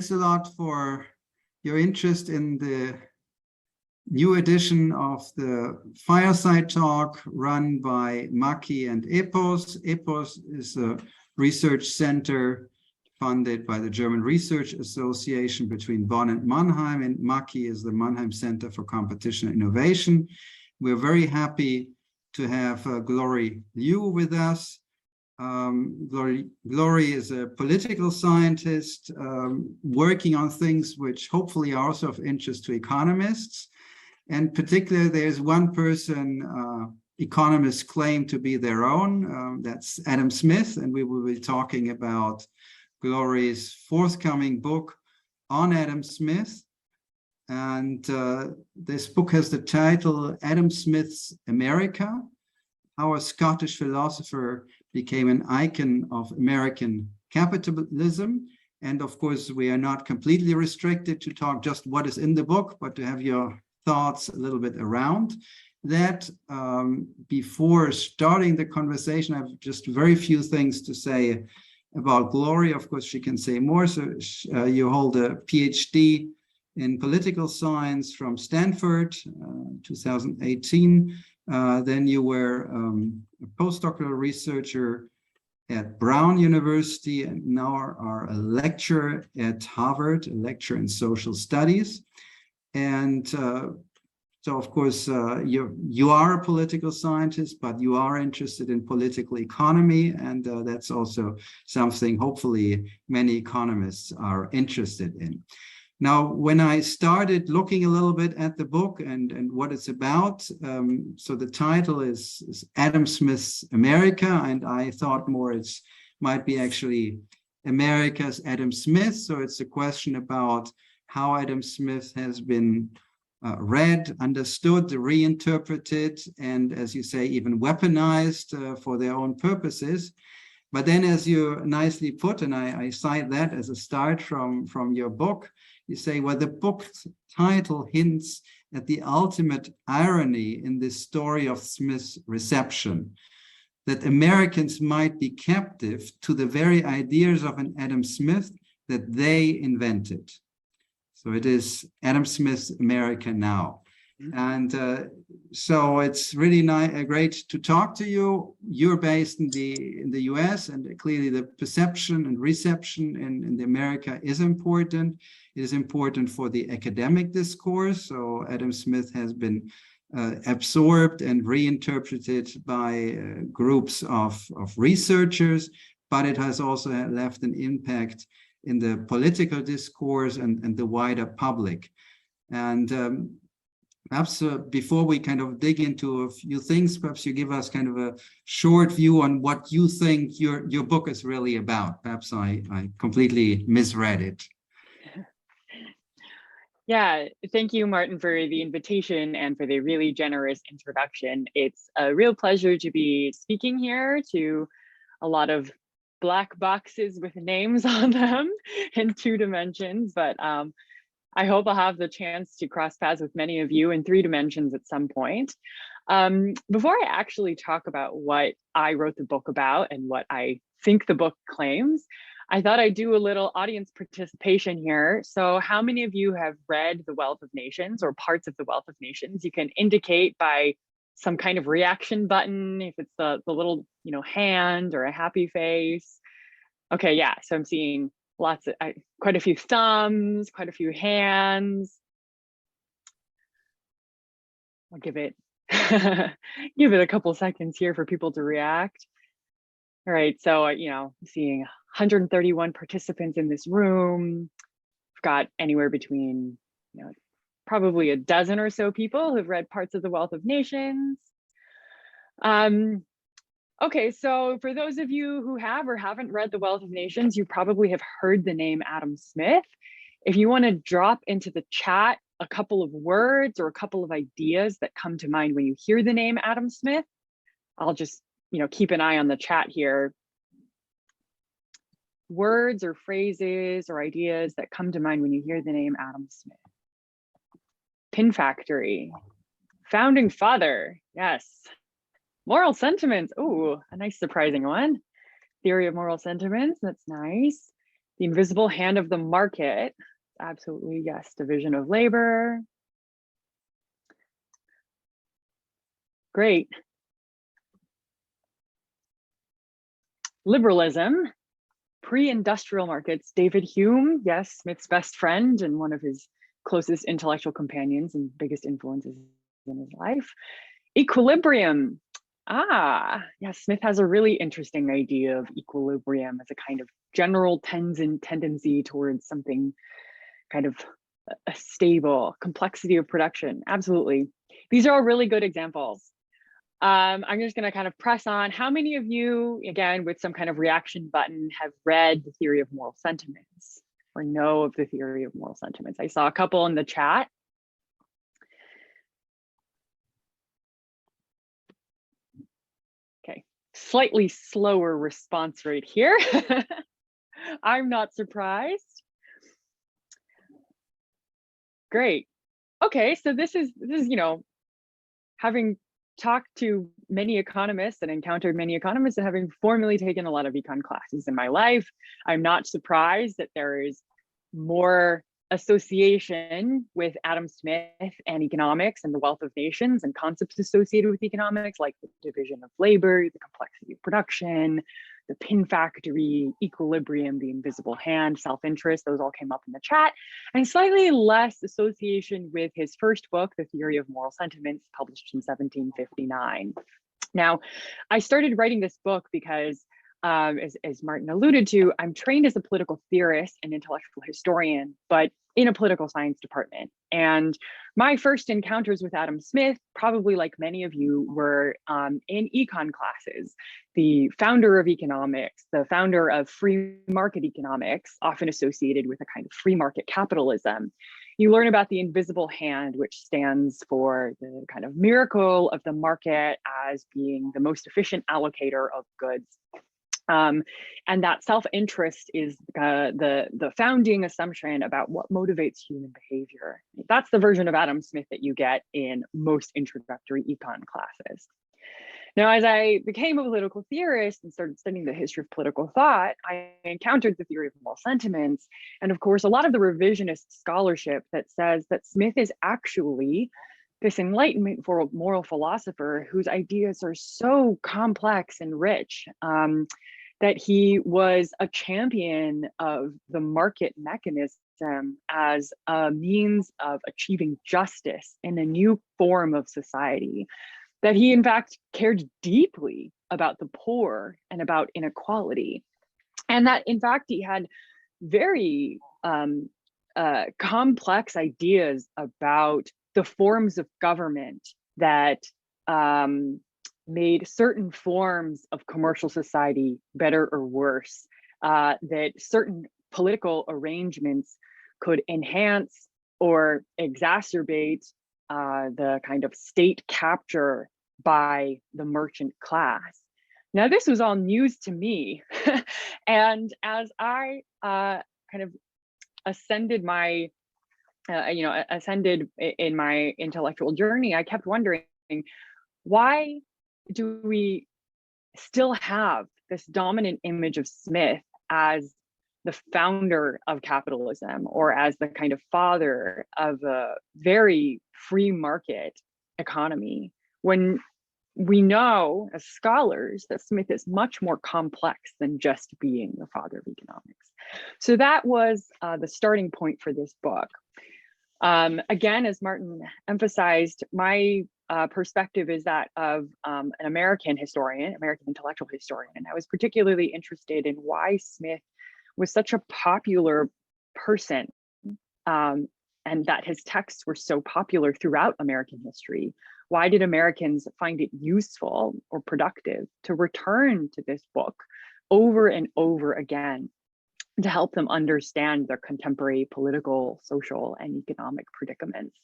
thanks a lot for your interest in the new edition of the Fireside Talk run by MaCCI and EPOS. EPOS is a research center funded by the German Research Association between Bonn and Mannheim, and MaCCI is the Mannheim Center for Competition and Innovation. We're very happy to have Glory Liu with us. Glory is a political scientist working on things which hopefully are also of interest to economists. And particularly, there's one person economists claim to be their own, that's Adam Smith, and we will be talking about Glory's forthcoming book on Adam Smith. And this book has the title, Adam Smith's America, How a Scottish Philosopher Became an Icon of American Capitalism. And of course, we are not completely restricted to talk just what is in the book, but to have your thoughts a little bit around that. Before starting the conversation, I have just very few things to say about Glory. Of course, she can say more. So you hold a PhD in political science from Stanford, 2018. Then you were a postdoctoral researcher at Brown University, and now are a lecturer at Harvard, a lecturer in social studies. And so, of course, you are a political scientist, but you are interested in political economy, and that's also something hopefully many economists are interested in. Now, when I started looking a little bit at the book and what it's about, so the title is Adam Smith's America, and I thought more it might be actually America's Adam Smith. So it's a question about how Adam Smith has been read, understood, reinterpreted, and as you say, even weaponized for their own purposes. But then, as you nicely put, and I cite that as a start from your book, you say, well, the book's title hints at the ultimate irony in this story of Smith's reception, that Americans might be captive to the very ideas of an Adam Smith that they invented. So it is Adam Smith's America now. And so it's really great to talk to you. You're based in the US, and clearly the perception and reception in the America is important. It is important for the academic discourse. So Adam Smith has been absorbed and reinterpreted by groups of researchers, but it has also left an impact in the political discourse and the wider public. And perhaps before we kind of dig into a few things, perhaps you give us kind of a short view on what you think your book is really about. Perhaps I completely misread it. Yeah, thank you, Martin, for the invitation and for the really generous introduction. It's a real pleasure to be speaking here to a lot of black boxes with names on them in 2 dimensions, but I hope I'll have the chance to cross paths with many of you in 3 dimensions at some point. Before I actually talk about what I wrote the book about and what I think the book claims, I thought I'd do a little audience participation here. So how many of you have read The Wealth of Nations or parts of The Wealth of Nations? You can indicate by some kind of reaction button, if it's the little hand or a happy face. Okay, yeah, so I'm seeing lots of quite a few thumbs, quite a few hands. I'll give it give it a couple seconds here for people to react. All right, so I'm seeing 131 participants in this room. We've got anywhere between probably a dozen or so people who've read parts of The Wealth of Nations. Okay, so for those of you who have or haven't read The Wealth of Nations, you probably have heard the name Adam Smith. If you want to drop into the chat a couple of words or a couple of ideas that come to mind when you hear the name Adam Smith, I'll just keep an eye on the chat here. Words or phrases or ideas that come to mind when you hear the name Adam Smith. Pin Factory, Founding Father, yes. Moral sentiments, oh, a nice surprising one. Theory of moral sentiments, that's nice. The invisible hand of the market. Absolutely, yes. Division of labor. Great. Liberalism. Pre-industrial markets. David Hume, yes, Smith's best friend and one of his closest intellectual companions and biggest influences in his life. Equilibrium. Yes, Smith has a really interesting idea of equilibrium as a kind of general tendency towards something kind of a stable complexity of production. Absolutely. These are all really good examples. I'm just going to kind of press on. How many of you, again, with some kind of reaction button, have read The Theory of Moral Sentiments or know of The Theory of Moral Sentiments? I saw a couple in the chat. Okay, slightly slower response rate here. I'm not surprised. Great. Okay, so this is having talked to many economists and encountered many economists and having formally taken a lot of econ classes in my life, I'm not surprised that there is more association with Adam Smith and economics and the wealth of nations and concepts associated with economics, like the division of labor, the complexity of production, the pin factory, equilibrium, the invisible hand, self-interest. Those all came up in the chat. And slightly less association with his first book, The Theory of Moral Sentiments, published in 1759. Now, I started writing this book because, as Martin alluded to, I'm trained as a political theorist and intellectual historian, but in a political science department. And my first encounters with Adam Smith, probably like many of you, were in econ classes. The founder of economics, the founder of free market economics, often associated with a kind of free market capitalism. You learn about the invisible hand, which stands for the kind of miracle of the market as being the most efficient allocator of goods. And that self-interest is the founding assumption about what motivates human behavior. That's the version of Adam Smith that you get in most introductory econ classes. Now, as I became a political theorist and started studying the history of political thought, I encountered the theory of moral sentiments. And of course, a lot of the revisionist scholarship that says that Smith is actually this Enlightenment moral philosopher whose ideas are so complex and rich, that he was a champion of the market mechanism as a means of achieving justice in a new form of society, that he in fact cared deeply about the poor and about inequality, and that in fact he had very complex ideas about the forms of government that made certain forms of commercial society better or worse, that certain political arrangements could enhance or exacerbate the kind of state capture by the merchant class. Now, this was all news to me. And as I kind of ascended my, ascended in my intellectual journey, I kept wondering, why do we still have this dominant image of Smith as the founder of capitalism or as the kind of father of a very free market economy, when we know as scholars that Smith is much more complex than just being the father of economics? So that was the starting point for this book. Again, as Martin emphasized, my perspective is that of an American historian, American intellectual historian. I was particularly interested in why Smith was such a popular person, and that his texts were so popular throughout American history. Why did Americans find it useful or productive to return to this book over and over again to help them understand their contemporary political, social, and economic predicaments?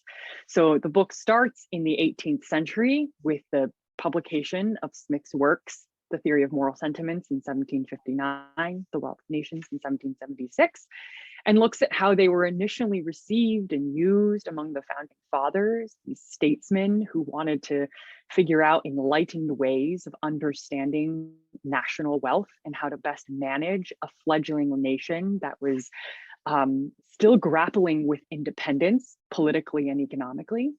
So the book starts in the 18th century with the publication of Smith's works, The Theory of Moral Sentiments in 1759, The Wealth of Nations in 1776. and looks at how they were initially received and used among the founding fathers, these statesmen who wanted to figure out enlightened ways of understanding national wealth and how to best manage a fledgling nation that was still grappling with independence politically and economically.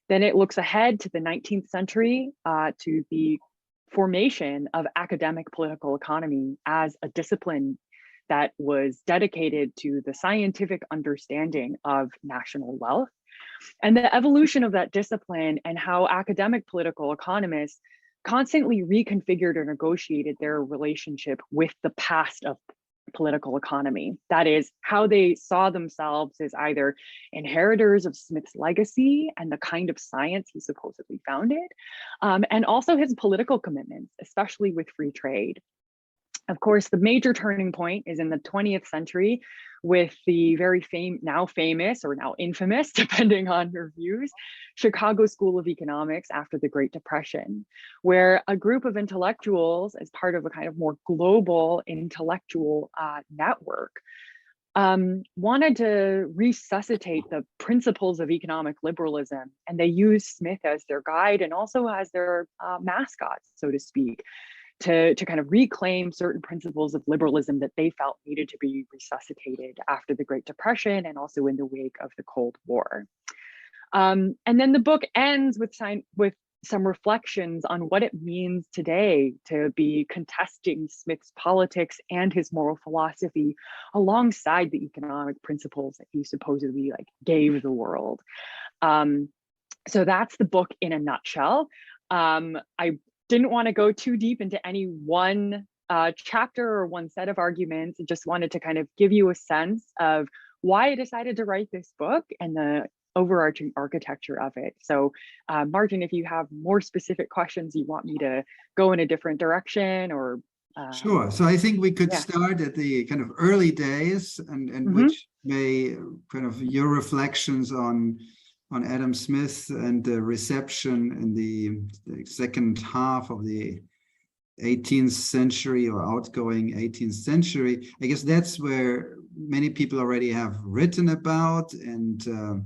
Then it looks ahead to the 19th century, to the formation of academic political economy as a discipline that was dedicated to the scientific understanding of national wealth, and the evolution of that discipline, and how academic political economists constantly reconfigured or negotiated their relationship with the past of political economy. That is, how they saw themselves as either inheritors of Smith's legacy and the kind of science he supposedly founded, and also his political commitments, especially with free trade. Of course, the major turning point is in the 20th century with the very now famous or now infamous, depending on your views, Chicago School of Economics after the Great Depression, where a group of intellectuals, as part of a kind of more global intellectual network, wanted to resuscitate the principles of economic liberalism. And they used Smith as their guide and also as their mascot, so to speak, to kind of reclaim certain principles of liberalism that they felt needed to be resuscitated after the Great Depression and also in the wake of the Cold War. And then the book ends with some reflections on what it means today to be contesting Smith's politics and his moral philosophy alongside the economic principles that he supposedly gave the world. So that's the book in a nutshell. I didn't want to go too deep into any one chapter or one set of arguments. I just wanted to kind of give you a sense of why I decided to write this book and the overarching architecture of it. So Martin, if you have more specific questions, you want me to go in a different direction or Sure. So I think we could start at the kind of early days and which may kind of your reflections on Adam Smith and the reception in the second half of the 18th century or outgoing 18th century. I guess that's where many people already have written about, and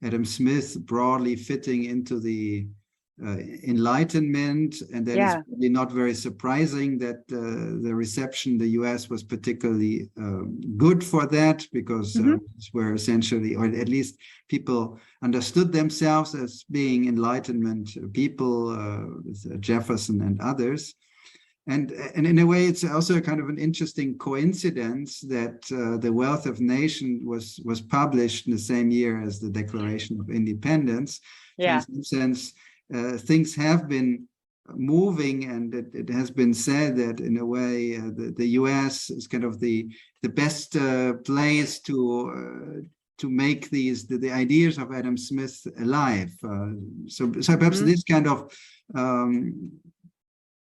Adam Smith broadly fitting into the Enlightenment, and then it's really not very surprising that the reception in the US was particularly good for that, because where essentially, or at least people understood themselves as being Enlightenment people, with Jefferson and others. And in a way, it's also kind of an interesting coincidence that The Wealth of Nations was published in the same year as the Declaration of Independence. Yeah. So in some sense, things have been moving, and it has been said that in a way the US is kind of the best place to make the ideas of Adam Smith alive. So perhaps this kind of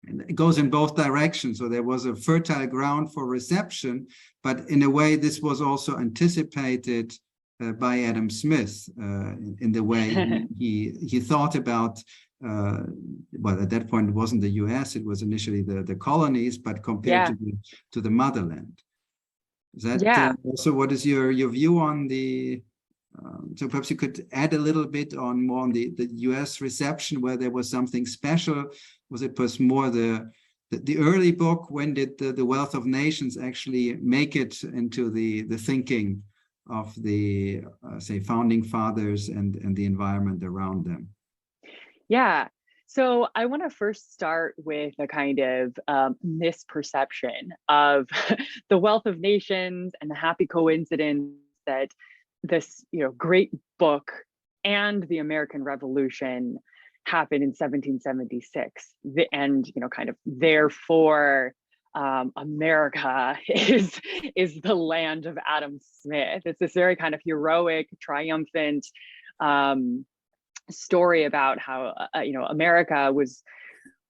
it goes in both directions. So there was a fertile ground for reception, but in a way this was also anticipated by Adam Smith in the way he thought about, well, at that point it wasn't the US, it was initially the colonies, but compared to the motherland. Is that also what is your view on the, so perhaps you could add a little bit on more on the US reception, where there was something special? Was it more the early book? When did the Wealth of Nations actually make it into the thinking of the say founding fathers and the environment around them? Yeah, so I want to first start with a kind of misperception of the Wealth of Nations and the happy coincidence that this great book and the American Revolution happened in 1776, and kind of therefore America is the land of Adam Smith. It's this very kind of heroic, triumphant story about how America was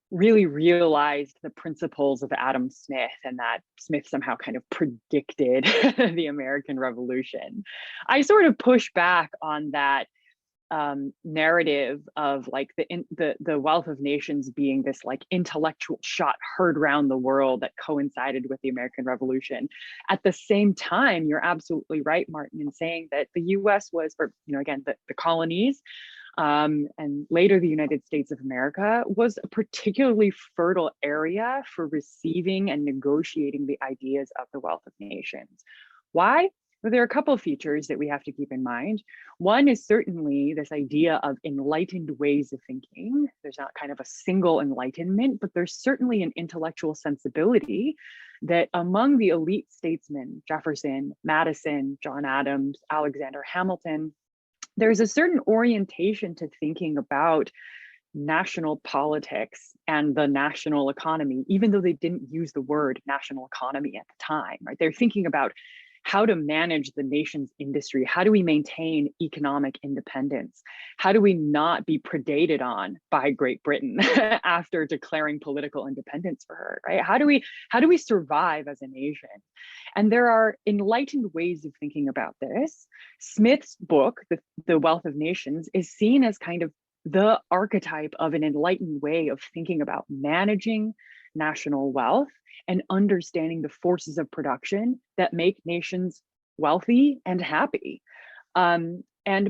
really realized the principles of Adam Smith, and that Smith somehow kind of predicted the American Revolution. I sort of push back on that narrative of like the wealth of nations being this like intellectual shot heard around the world that coincided with the American Revolution. At the same time, you're absolutely right, Martin, in saying that the US was, or again, the colonies, and later the United States of America, was a particularly fertile area for receiving and negotiating the ideas of the wealth of nations. Why? Well, there are a couple of features that we have to keep in mind. One is certainly this idea of enlightened ways of thinking. There's not kind of a single enlightenment, but there's certainly an intellectual sensibility that among the elite statesmen, Jefferson, Madison, John Adams, Alexander Hamilton, there's a certain orientation to thinking about national politics and the national economy, even though they didn't use the word national economy at the time, right? They're thinking about how to manage the nation's industry. How do we maintain economic independence? How do we not be predated on by Great Britain after declaring political independence for her, right? How do we survive as a nation? And there are enlightened ways of thinking about this. Smith's book, The Wealth of Nations, is seen as kind of the archetype of an enlightened way of thinking about managing national wealth and understanding the forces of production that make nations wealthy and happy. And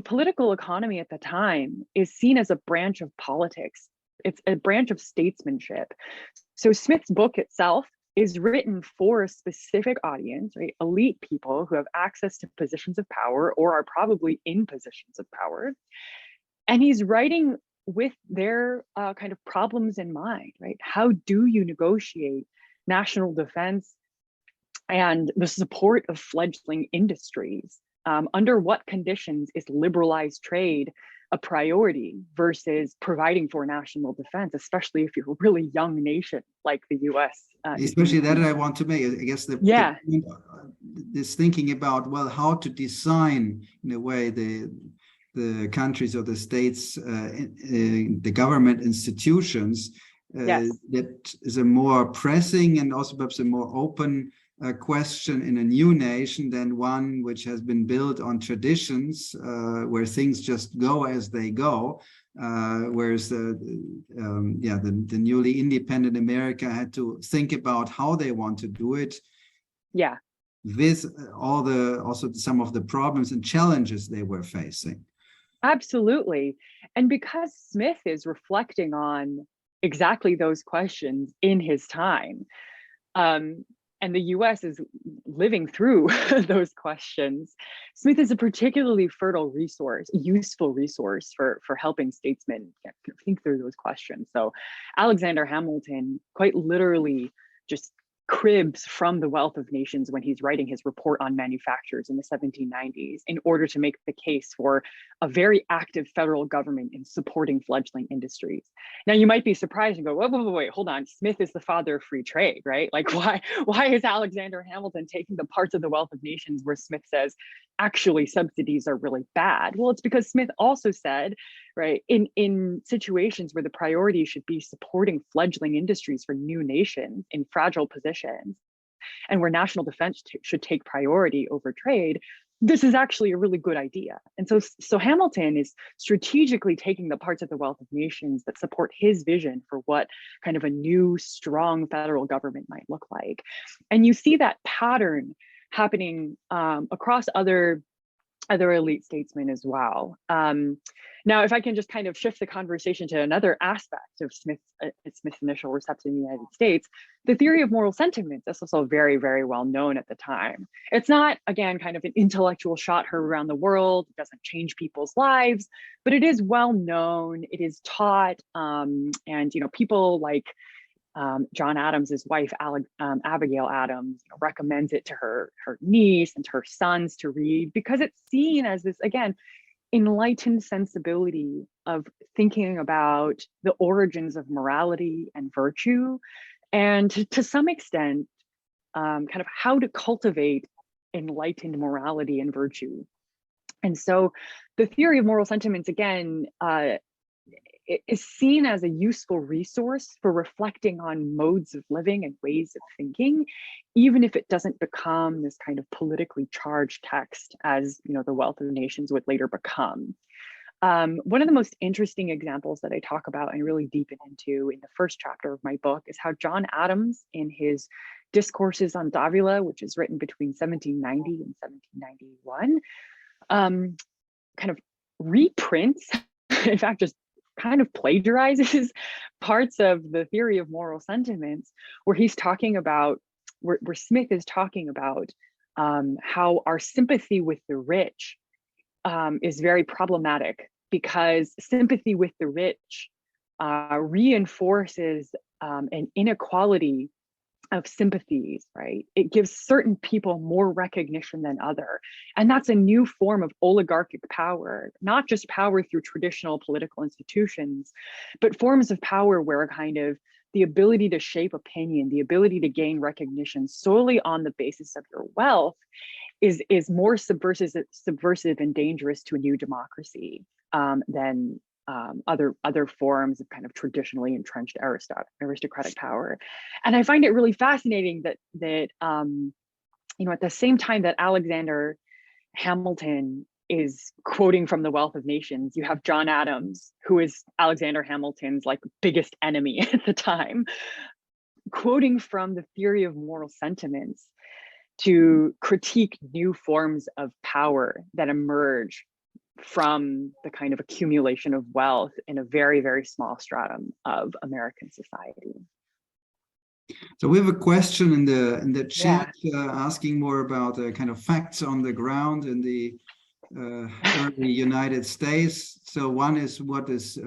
political economy at the time is seen as a branch of politics. It's a branch of statesmanship. So Smith's book itself is written for a specific audience, right? Elite people who have access to positions of power or are probably in positions of power. And he's writing with their kind of problems in mind, right? How do you negotiate national defense and the support of fledgling industries? Under what conditions is liberalized trade a priority versus providing for national defense, especially if you're a really young nation like the US? Especially that I want to make, I guess, this thinking about, well, how to design in a way the countries or the states, the government institutions, that is a more pressing and also perhaps a more open question in a new nation than one which has been built on traditions, where things just go as they go, whereas the newly independent America had to think about how they want to do it. Yeah. With also some of the problems and challenges they were facing. Absolutely. And because Smith is reflecting on exactly those questions in his time, and the US is living through those questions, Smith is a particularly fertile resource, useful resource for helping statesmen think through those questions. So Alexander Hamilton quite literally just cribs from The Wealth of Nations when he's writing his report on manufactures in the 1790s in order to make the case for a very active federal government in supporting fledgling industries. Now, you might be surprised and go, wait, hold on. Smith is the father of free trade, right? Like, why is Alexander Hamilton taking the parts of The Wealth of Nations where Smith says, actually, subsidies are really bad? Well, it's because Smith also said, right, in situations where the priority should be supporting fledgling industries for new nations in fragile positions, and where national defense should take priority over trade, this is actually a really good idea. And so Hamilton is strategically taking the parts of The Wealth of Nations that support his vision for what kind of a new, strong federal government might look like. And you see that pattern happening across other elite statesmen as well. Now, if I can just kind of shift the conversation to another aspect of Smith's initial reception in the United States, the theory of moral sentiments is also very, very well known at the time. It's not, again, kind of an intellectual shot heard around the world. It doesn't change people's lives, but it is well known. It is taught, and people like John Adams' wife, Abigail Adams, recommends it to her niece and to her sons to read, because it's seen as this, again, enlightened sensibility of thinking about the origins of morality and virtue, and to some extent, kind of how to cultivate enlightened morality and virtue. And so the theory of moral sentiments, again, is seen as a useful resource for reflecting on modes of living and ways of thinking, even if it doesn't become this kind of politically charged text as The Wealth of Nations would later become. One of the most interesting examples that I talk about and really deepen into in the first chapter of my book is how John Adams, in his Discourses on Davila, which is written between 1790 and 1791, kind of reprints, in fact, just kind of plagiarizes parts of the theory of moral sentiments, where he's talking about, where Smith is talking about how our sympathy with the rich is very problematic, because sympathy with the rich reinforces an inequality of sympathies, right? It gives certain people more recognition than other. And that's a new form of oligarchic power, not just power through traditional political institutions, but forms of power where kind of the ability to shape opinion, the ability to gain recognition solely on the basis of your wealth is more subversive and dangerous to a new democracy than other forms of kind of traditionally entrenched aristocratic power. And I find it really fascinating that at the same time that Alexander Hamilton is quoting from The Wealth of Nations, you have John Adams, who is Alexander Hamilton's like biggest enemy at the time, quoting from the theory of moral sentiments to critique new forms of power that emerge from the kind of accumulation of wealth in a very, very small stratum of American society. So we have a question in the chat asking more about kind of facts on the ground in the early United States. So one is what is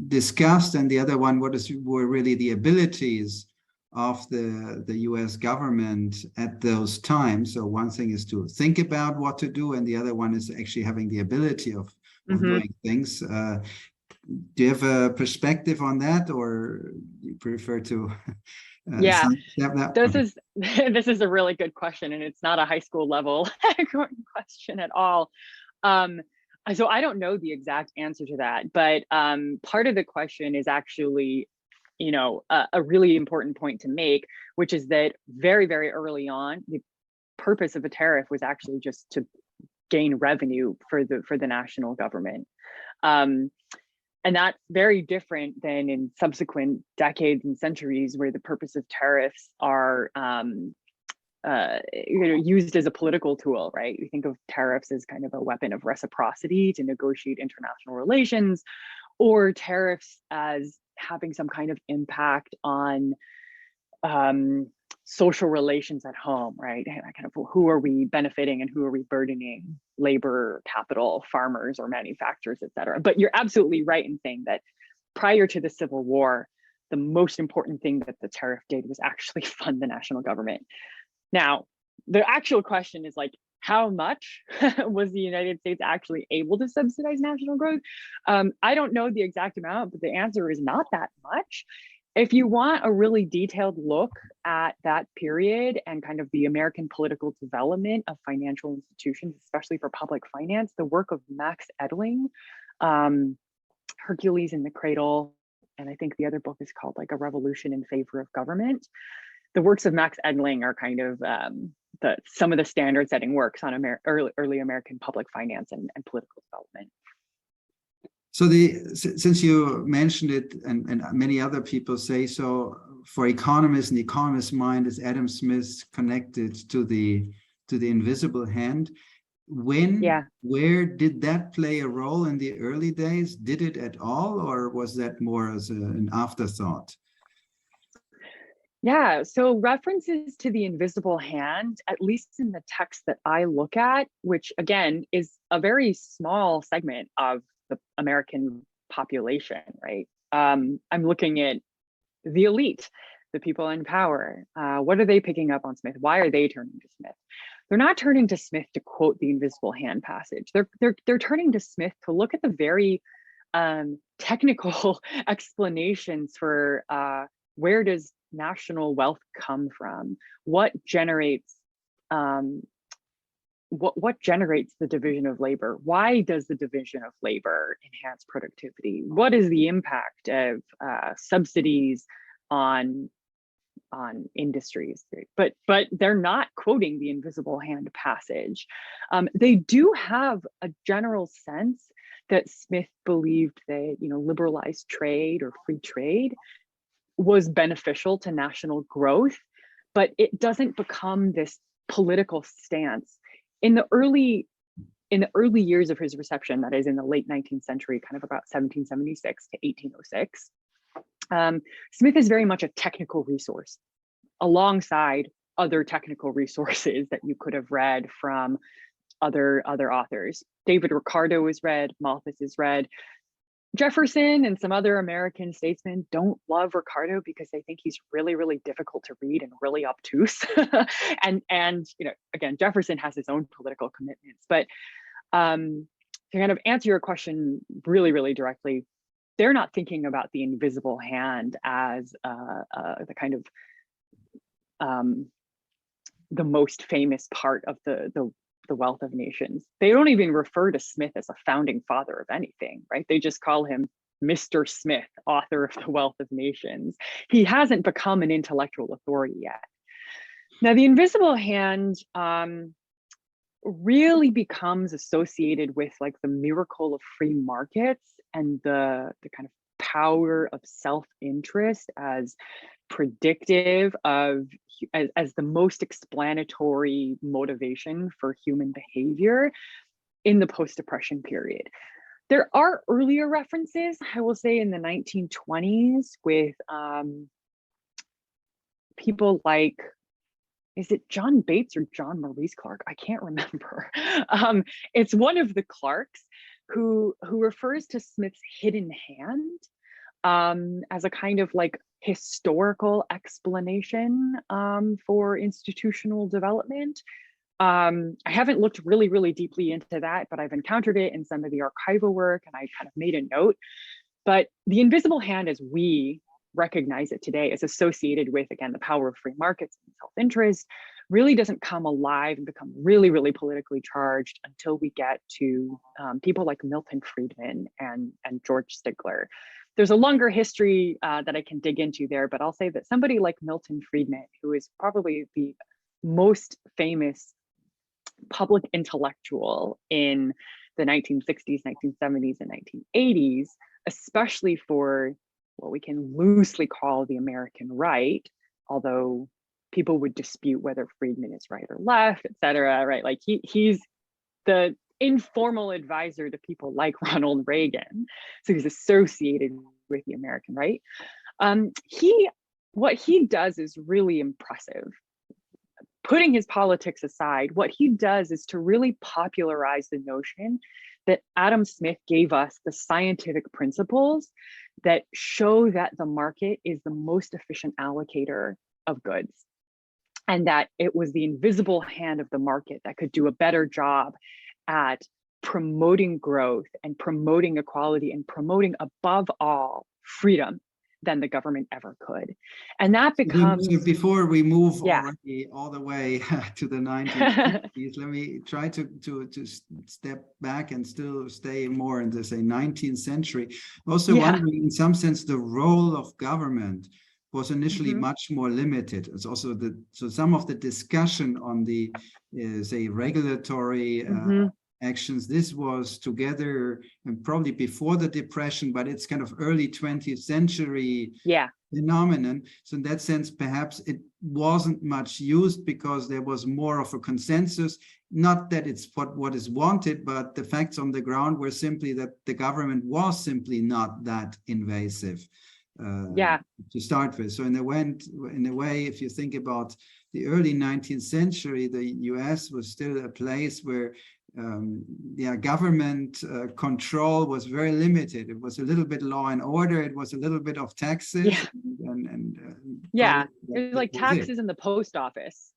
discussed, and the other one, were really the abilities of the US government at those times. So one thing is to think about what to do, and the other one is actually having the ability of doing things. Do you have a perspective on that, or you prefer to this is a really good question, and it's not a high school level question at all. So I don't know the exact answer to that, but part of the question is actually a really important point to make, which is that very, very early on, the purpose of a tariff was actually just to gain revenue for the national government. And that's very different than in subsequent decades and centuries, where the purpose of tariffs are used as a political tool, right? We think of tariffs as kind of a weapon of reciprocity to negotiate international relations, or tariffs as having some kind of impact on social relations at home, right? Kind of who are we benefiting and who are we burdening? Labor, capital, farmers, or manufacturers, et cetera. But you're absolutely right in saying that prior to the Civil War, the most important thing that the tariff did was actually fund the national government. Now, the actual question is like, how much was the United States actually able to subsidize national growth? I don't know the exact amount, but the answer is not that much. If you want a really detailed look at that period and kind of the American political development of financial institutions, especially for public finance, the work of Max Edling, Hercules in the Cradle, and I think the other book is called like A Revolution in Favor of Government. The works of Max Edling are kind of some of the standard setting works on early American public finance and political development. So since you mentioned it, and many other people say so, for economists, in the economist's mind is Adam Smith connected to the invisible hand. Where did that play a role in the early days? Did it at all, or was that more as an afterthought? Yeah, so references to the invisible hand, at least in the text that I look at, which again is a very small segment of the American population, right? I'm looking at the elite, the people in power. What are they picking up on Smith? Why are they turning to Smith? They're not turning to Smith to quote the invisible hand passage. They're turning to Smith to look at the very technical explanations for where does national wealth come from? What generates what generates the division of labor? Why does the division of labor enhance productivity? What is the impact of subsidies on industries? But they're not quoting the invisible hand passage. They do have a general sense that Smith believed that, liberalized trade or free trade was beneficial to national growth, but it doesn't become this political stance. In the early years of his reception, that is in the late 19th century, kind of about 1776 to 1806, Smith is very much a technical resource alongside other technical resources that you could have read from other authors. David Ricardo is read, Malthus is read. Jefferson and some other American statesmen don't love Ricardo because they think he's really, really difficult to read and really obtuse. and again, Jefferson has his own political commitments. But to kind of answer your question really, really directly, they're not thinking about the invisible hand as the kind of the most famous part of the wealth of nations. They don't even refer to Smith as a founding father of anything, right? They just call him Mr. Smith, author of the Wealth of Nations. He hasn't become an intellectual authority yet. Now, the invisible hand really becomes associated with like the miracle of free markets and the kind of power of self-interest as predictive of, as the most explanatory motivation for human behavior in the post-depression period. There are earlier references, I will say, in the 1920s with people like, is it John Bates or John Maurice Clark? I can't remember. It's one of the Clarks who refers to Smith's hidden hand as a kind of like historical explanation for institutional development. I haven't looked really, really deeply into that, but I've encountered it in some of the archival work and I kind of made a note. But the invisible hand as we recognize it today is associated with, again, the power of free markets and self-interest, really doesn't come alive and become really, really politically charged until we get to people like Milton Friedman and George Stigler. There's a longer history that I can dig into there, but I'll say that somebody like Milton Friedman, who is probably the most famous public intellectual in the 1960s, 1970s, and 1980s, especially for what we can loosely call the American right, although people would dispute whether Friedman is right or left, et cetera, right? Like he's the informal advisor to people like Ronald Reagan. So he's associated with the American right. What he does is really impressive. Putting his politics aside, what he does is to really popularize the notion that Adam Smith gave us the scientific principles that show that the market is the most efficient allocator of goods, and that it was the invisible hand of the market that could do a better job at promoting growth and promoting equality and promoting, above all, freedom than the government ever could. And that becomes— So before we move already all the way to the 1950s, let me try to step back and still stay more in the, say, 19th century. Also wondering, in some sense, the role of government was initially much more limited. It's also so some of the discussion on the, say, regulatory actions, this was together and probably before the Depression, but it's kind of early 20th century phenomenon. So in that sense, perhaps it wasn't much used because there was more of a consensus, not that it's what is wanted, but the facts on the ground were simply that the government was simply not that invasive to start with. So in a way, if you think about the early 19th century, the US was still a place where government control was very limited. It was a little bit law and order. It was a little bit of taxes. It was like taxes in the post office.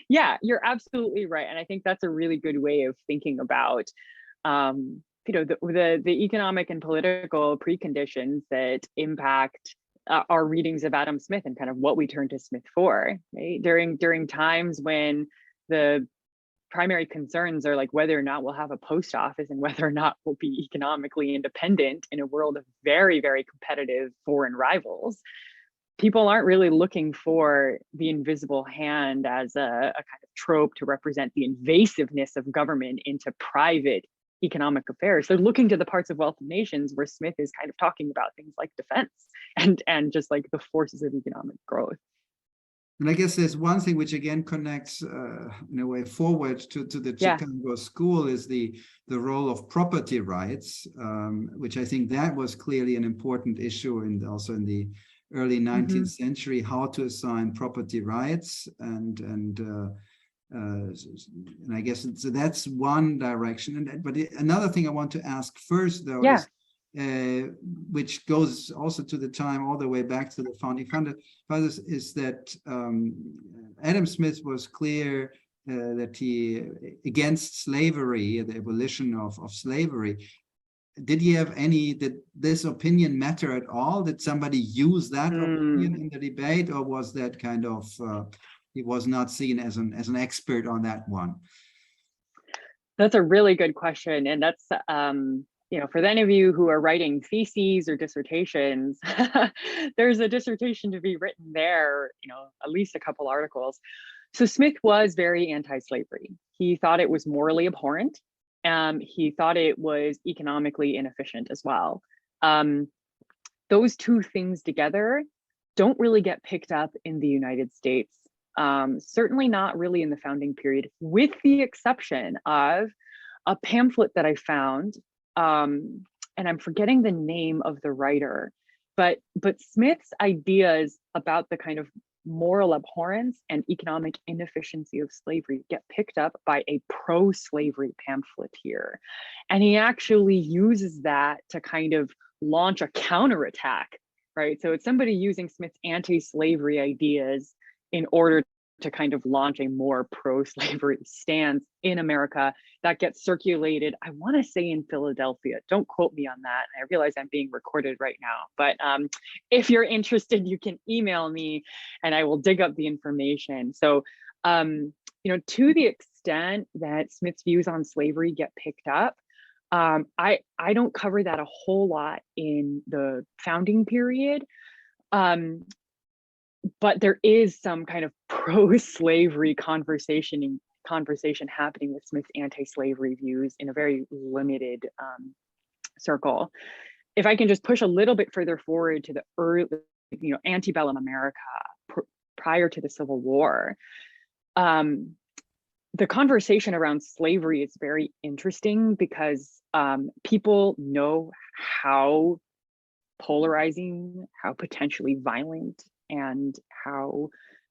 You're absolutely right. And I think that's a really good way of thinking about the economic and political preconditions that impact our readings of Adam Smith and kind of what we turn to Smith for, right? During times when the primary concerns are like whether or not we'll have a post office and whether or not we'll be economically independent in a world of very, very competitive foreign rivals. People aren't really looking for the invisible hand as a kind of trope to represent the invasiveness of government into private economic affairs. They're looking to the parts of Wealth of Nations where Smith is kind of talking about things like defense and just like the forces of economic growth. And I guess there's one thing which again connects in a way forward to the Chicago School is the role of property rights, which I think that was clearly an important issue also in the early 19th century, how to assign property rights and I guess so that's one direction. But another thing I want to ask first, though, is which goes also to the time all the way back to the founding fathers, is that Adam Smith was clear that he against slavery, the abolition of slavery. Did he have did this opinion matter at all? Did somebody use that opinion in the debate, or was that kind of he was not seen as an expert on that one? That's a really good question, and that's for any of you who are writing theses or dissertations, there's a dissertation to be written there, at least a couple articles. So Smith was very anti-slavery. He thought it was morally abhorrent. He thought it was economically inefficient as well. Those two things together don't really get picked up in the United States. Certainly not really in the founding period, with the exception of a pamphlet that I found, and I'm forgetting the name of the writer, but Smith's ideas about the kind of moral abhorrence and economic inefficiency of slavery get picked up by a pro-slavery pamphlet here. And he actually uses that to kind of launch a counterattack, right? So it's somebody using Smith's anti-slavery ideas in order to kind of launch a more pro-slavery stance in America that gets circulated, I want to say in Philadelphia. Don't quote me on that. I realize I'm being recorded right now, but if you're interested, you can email me and I will dig up the information. So, to the extent that Smith's views on slavery get picked up, I don't cover that a whole lot in the founding period. But there is some kind of pro-slavery conversation happening with Smith's anti-slavery views in a very limited circle. If I can just push a little bit further forward to the early, antebellum America prior to the Civil War, the conversation around slavery is very interesting because people know how polarizing, how potentially violent, and how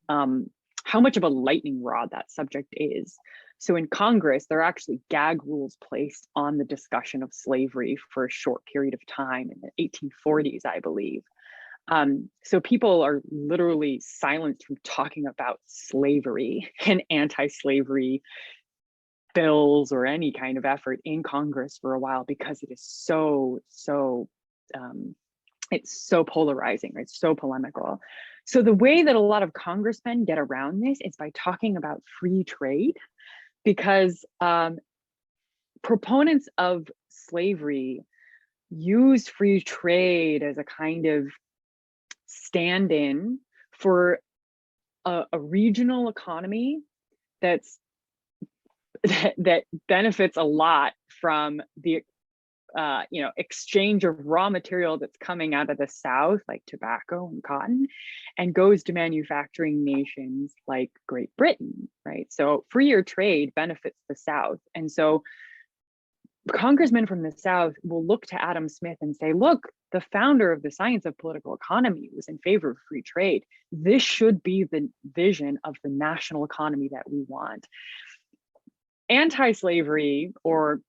much of a lightning rod that subject is. So in Congress, there are actually gag rules placed on the discussion of slavery for a short period of time in the 1840s, I believe. So people are literally silenced from talking about slavery and anti-slavery bills or any kind of effort in Congress for a while because it is so it's so polarizing, right? It's so polemical. So the way that a lot of congressmen get around this is by talking about free trade, because proponents of slavery use free trade as a kind of stand-in for a regional economy that benefits a lot from the exchange of raw material that's coming out of the South, like tobacco and cotton, and goes to manufacturing nations like Great Britain, right? So freer trade benefits the South. And so congressmen from the South will look to Adam Smith and say, look, the founder of the science of political economy was in favor of free trade. This should be the vision of the national economy that we want. Anti-slavery, or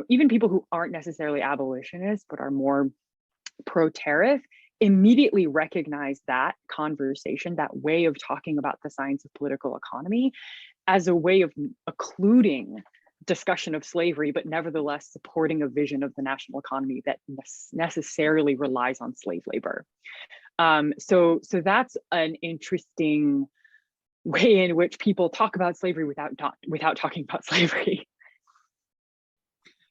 even people who aren't necessarily abolitionists, but are more pro-tariff, immediately recognize that conversation, that way of talking about the science of political economy, as a way of occluding discussion of slavery, but nevertheless supporting a vision of the national economy that necessarily relies on slave labor. So that's an interesting way in which people talk about slavery without talking about slavery.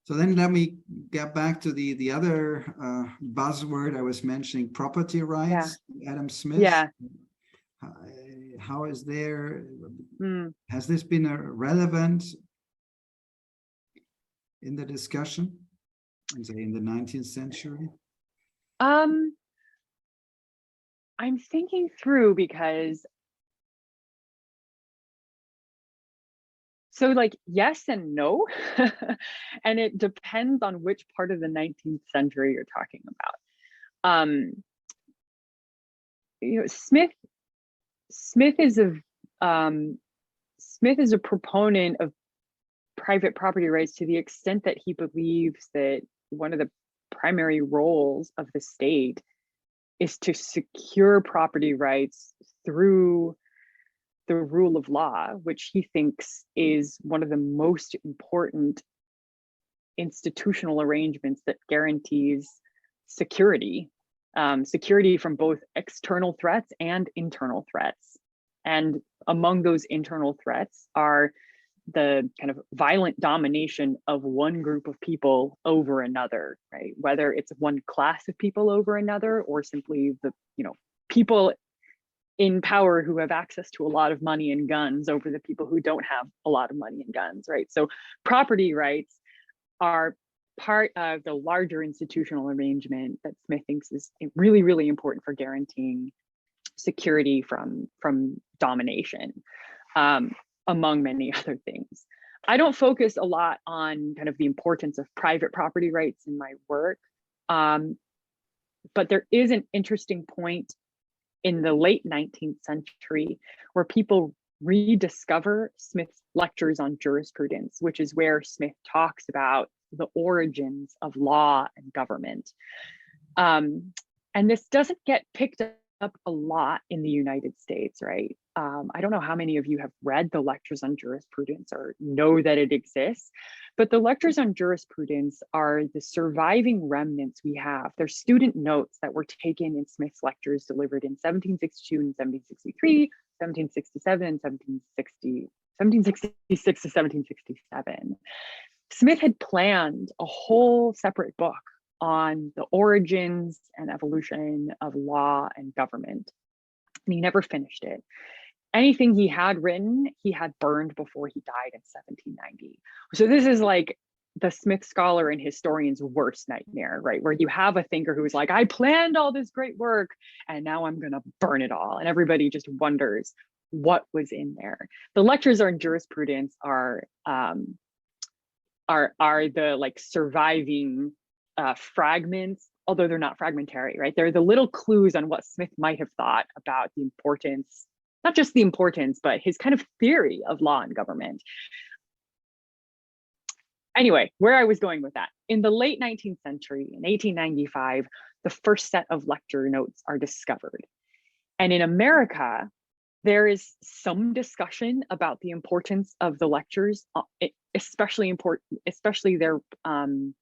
So then let me get back to the other buzzword I was mentioning, property rights. Yeah. Adam Smith. Yeah. How is there, has this been a relevant in the discussion, say in the 19th century? I'm thinking through because so like yes and no, and it depends on which part of the 19th century you're talking about. You know, Smith is a proponent of private property rights to the extent that he believes that one of the primary roles of the state is to secure property rights through the rule of law, which he thinks is one of the most important institutional arrangements that guarantees security, security from both external threats and internal threats. And among those internal threats are the kind of violent domination of one group of people over another, right? Whether it's one class of people over another, or simply the, you know, people in power who have access to a lot of money and guns over the people who don't have a lot of money and guns, right? So property rights are part of the larger institutional arrangement that Smith thinks is really, really important for guaranteeing security from domination, among many other things. I don't focus a lot on kind of the importance of private property rights in my work, but there is an interesting point in the late 19th century where people rediscover Smith's lectures on jurisprudence, which is where Smith talks about the origins of law and government. And this doesn't get picked up a lot in the United States, right? I don't know how many of you have read the lectures on jurisprudence or know that it exists, but the lectures on jurisprudence are the surviving remnants we have. They're student notes that were taken in Smith's lectures delivered in 1762 and 1763, 1767 and 1766 to 1767. Smith had planned a whole separate book on the origins and evolution of law and government, and he never finished it. Anything he had written, he had burned before he died in 1790. So this is like the Smith scholar and historian's worst nightmare, right? Where you have a thinker who's like, I planned all this great work and now I'm gonna burn it all. And everybody just wonders what was in there. The lectures on jurisprudence are the like surviving fragments, although they're not fragmentary, right? They're the little clues on what Smith might have thought about the importance, not just the importance, but his kind of theory of law and government. Anyway, where I was going with that, in the late 19th century, in 1895, the first set of lecture notes are discovered. And in America, there is some discussion about the importance of the lectures, especially their kind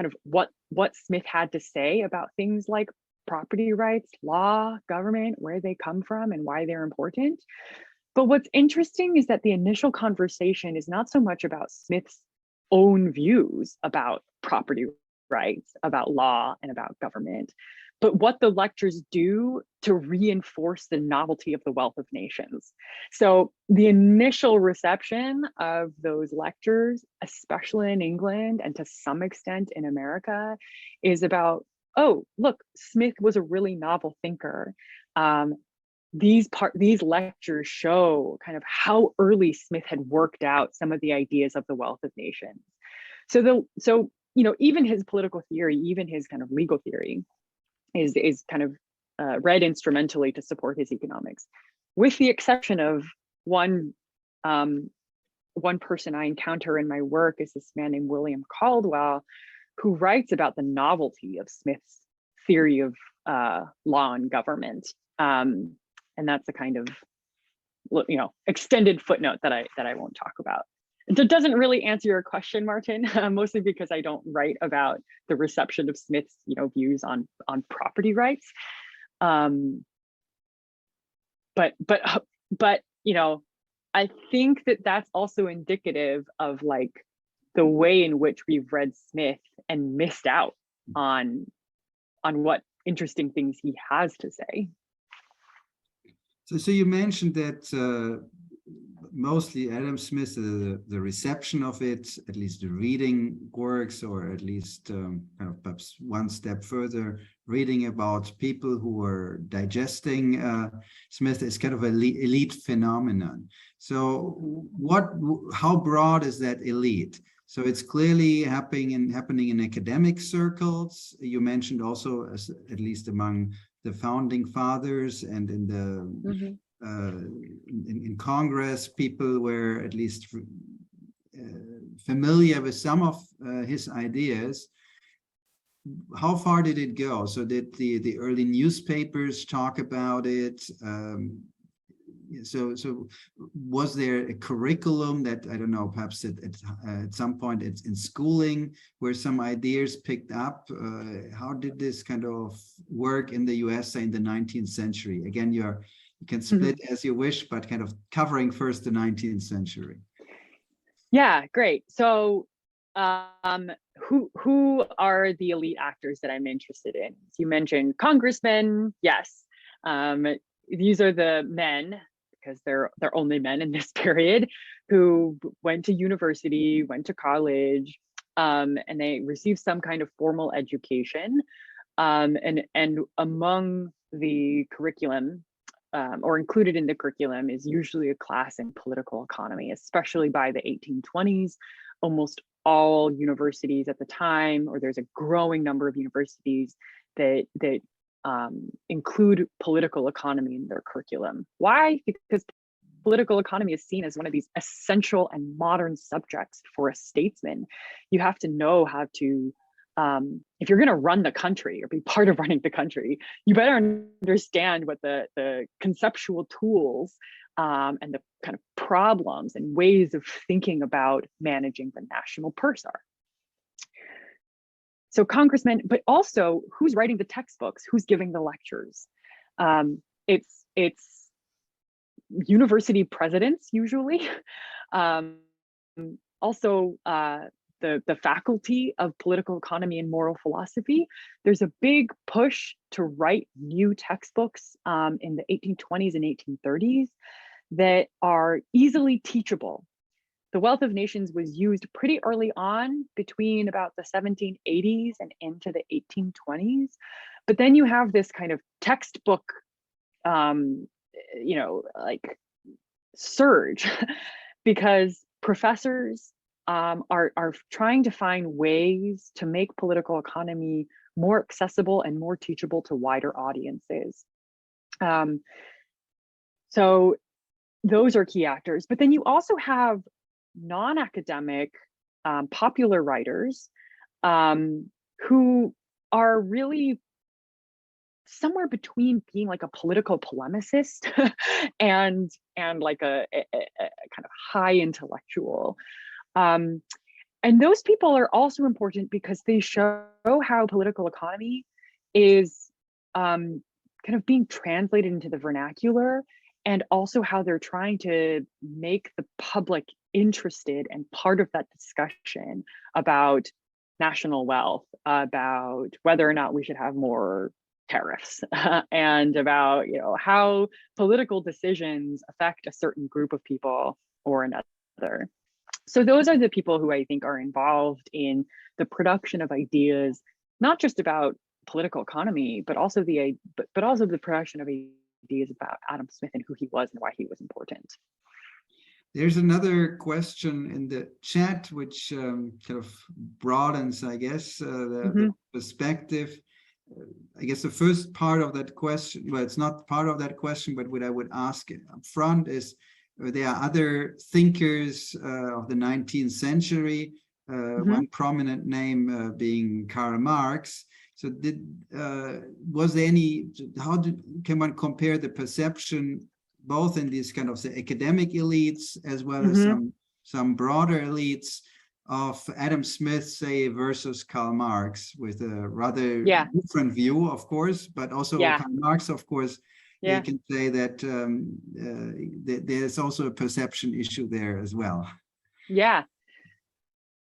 of what Smith had to say about things like property rights, law, government, where they come from and why they're important. But what's interesting is that the initial conversation is not so much about Smith's own views about property rights, about law, and about government, but what the lectures do to reinforce the novelty of the wealth of nations. So the initial reception of those lectures, especially in England and to some extent in America, is about, oh, look, Smith was a really novel thinker. These lectures show kind of how early Smith had worked out some of the ideas of the wealth of nations. So you know, even his political theory, even his kind of legal theory is kind of read instrumentally to support his economics, with the exception of one person I encounter in my work is this man named William Caldwell, who writes about the novelty of Smith's theory of law and government. And that's a kind of, you know, extended footnote that I won't talk about. It doesn't really answer your question, Martin, mostly because I don't write about the reception of Smith's, you know, views on property rights. But you know, I think that that's also indicative of like the way in which we've read Smith and missed out on what interesting things he has to say. So you mentioned that mostly Adam Smith, the reception of it, at least the reading works, or at least kind of perhaps one step further, reading about people who were digesting Smith is kind of an elite phenomenon. So how broad is that elite? So it's clearly happening in academic circles. You mentioned also, at least among the founding fathers and in the in Congress, people were at least familiar with some of his ideas. How far did it go? So did the early newspapers talk about it? So was there a curriculum that, I don't know, perhaps at some point it's in schooling where some ideas picked up? How did this kind of work in the US, say, in the 19th century? Again, you can split as you wish, but kind of covering first the 19th century. Yeah, great. So who are the elite actors that I'm interested in? So you mentioned congressmen. Yes. These are the men, because they're only men in this period, who went to university, went to college, and they received some kind of formal education. And among the curriculum, or included in the curriculum, is usually a class in political economy, especially by the 1820s. Almost all universities at the time, or there's a growing number of universities that include political economy in their curriculum. Why? Because political economy is seen as one of these essential and modern subjects for a statesman. You have to know how to, if you're going to run the country or be part of running the country, you better understand what the conceptual tools and the kind of problems and ways of thinking about managing the national purse are. So congressmen, but also who's writing the textbooks, who's giving the lectures. It's university presidents usually. Also the faculty of political economy and moral philosophy. There's a big push to write new textbooks in the 1820s and 1830s that are easily teachable. The Wealth of Nations was used pretty early on, between about the 1780s and into the 1820s. But then you have this kind of textbook, like surge, because professors are trying to find ways to make political economy more accessible and more teachable to wider audiences. So those are key actors. But then you also have non-academic popular writers who are really somewhere between being like a political polemicist and like a kind of high intellectual. And those people are also important because they show how political economy is kind of being translated into the vernacular, and also how they're trying to make the public interested and part of that discussion about national wealth, about whether or not we should have more tariffs, and about how political decisions affect a certain group of people or another. So those are the people who I think are involved in the production of ideas, not just about political economy, but also the production of ideas about Adam Smith and who he was and why he was important. There's another question in the chat which kind of broadens, I guess, the perspective. I guess the first part of that question, well, it's not part of that question, but what I would ask up front is, there are other thinkers of the 19th century, one prominent name being Karl Marx. So was there any, can one compare the perception both in these kind of the academic elites as well as some broader elites of Adam Smith, say, versus Karl Marx, with a rather different view, of course, but also Karl Marx, of course, you can say that there's also a perception issue there as well. Yeah.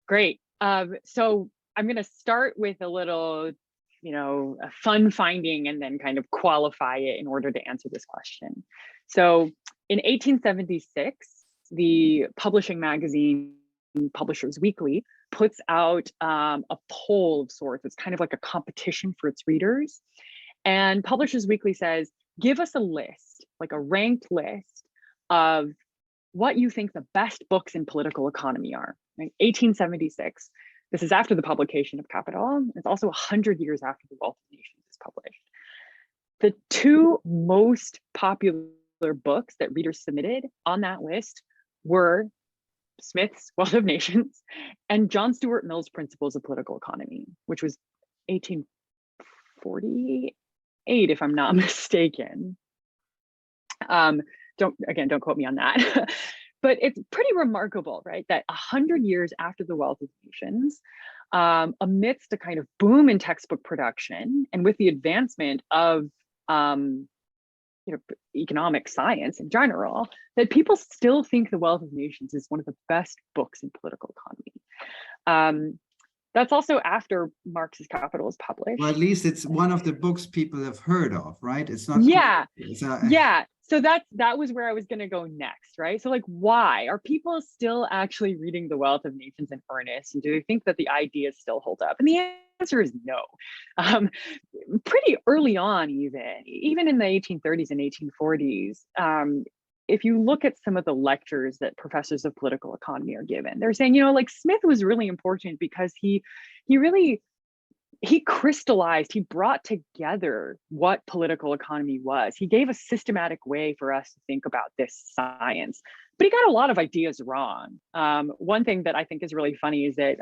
Great. So I'm going to start with a little, a fun finding and then kind of qualify it in order to answer this question. So in 1876, the publishing magazine Publishers Weekly puts out a poll of sorts. It's kind of like a competition for its readers. And Publishers Weekly says, give us a list, like a ranked list of what you think the best books in political economy are. Right? 1876. This is after the publication of Capital. It's also 100 years after The Wealth of Nations is published. The two most popular books that readers submitted on that list were Smith's Wealth of Nations and John Stuart Mill's Principles of Political Economy, which was 1848, if I'm not mistaken. Don't quote me on that. But it's pretty remarkable, right? That 100 years after The Wealth of Nations, amidst a kind of boom in textbook production and with the advancement of economic science in general, that people still think The Wealth of Nations is one of the best books in political economy. That's also after Marx's Capital is published. Well, at least it's one of the books people have heard of, right? It's not. Yeah, yeah. So that was where I was going to go next, right? So like, why are people still actually reading The Wealth of Nations in earnest? And do they think that the ideas still hold up? And the answer is no. Pretty early on, even in the 1830s and 1840s, if you look at some of the lectures that professors of political economy are given, they're saying, like Smith was really important because he crystallized, he brought together what political economy was. He gave a systematic way for us to think about this science, but he got a lot of ideas wrong. One thing that I think is really funny is that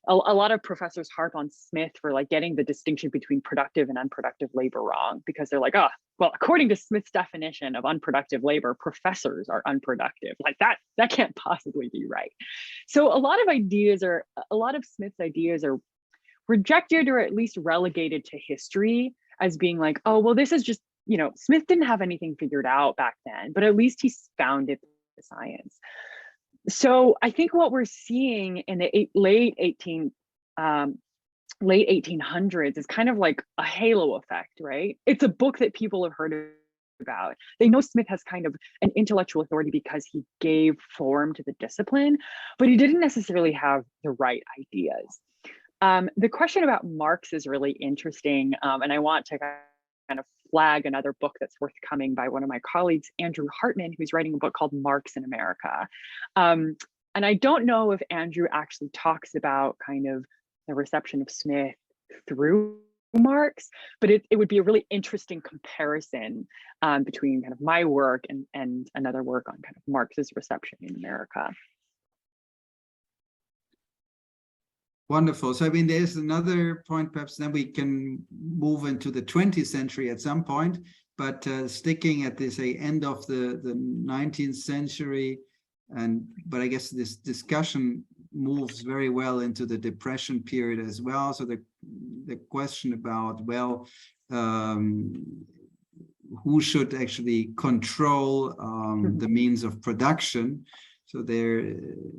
a lot of professors harp on Smith for like getting the distinction between productive and unproductive labor wrong, because they're like, oh, well, according to Smith's definition of unproductive labor, professors are unproductive. Like that can't possibly be right. So a lot of Smith's ideas are rejected or at least relegated to history as being like, oh, well, this is just, Smith didn't have anything figured out back then, but at least he founded the science. So I think what we're seeing in the late 1800s is kind of like a halo effect, right? It's a book that people have heard about. They know Smith has kind of an intellectual authority because he gave form to the discipline, but he didn't necessarily have the right ideas. The question about Marx is really interesting, and I want to kind of flag another book that's forthcoming by one of my colleagues, Andrew Hartman, who's writing a book called Marx and America. And I don't know if Andrew actually talks about kind of the reception of Smith through Marx, but it would be a really interesting comparison between kind of my work and another work on kind of Marx's reception in America. Wonderful. So, there's another point, perhaps then we can move into the 20th century at some point, but sticking at this end of the 19th century, but I guess this discussion moves very well into the Depression period as well. So the question about, well, who should actually control the means of production? So there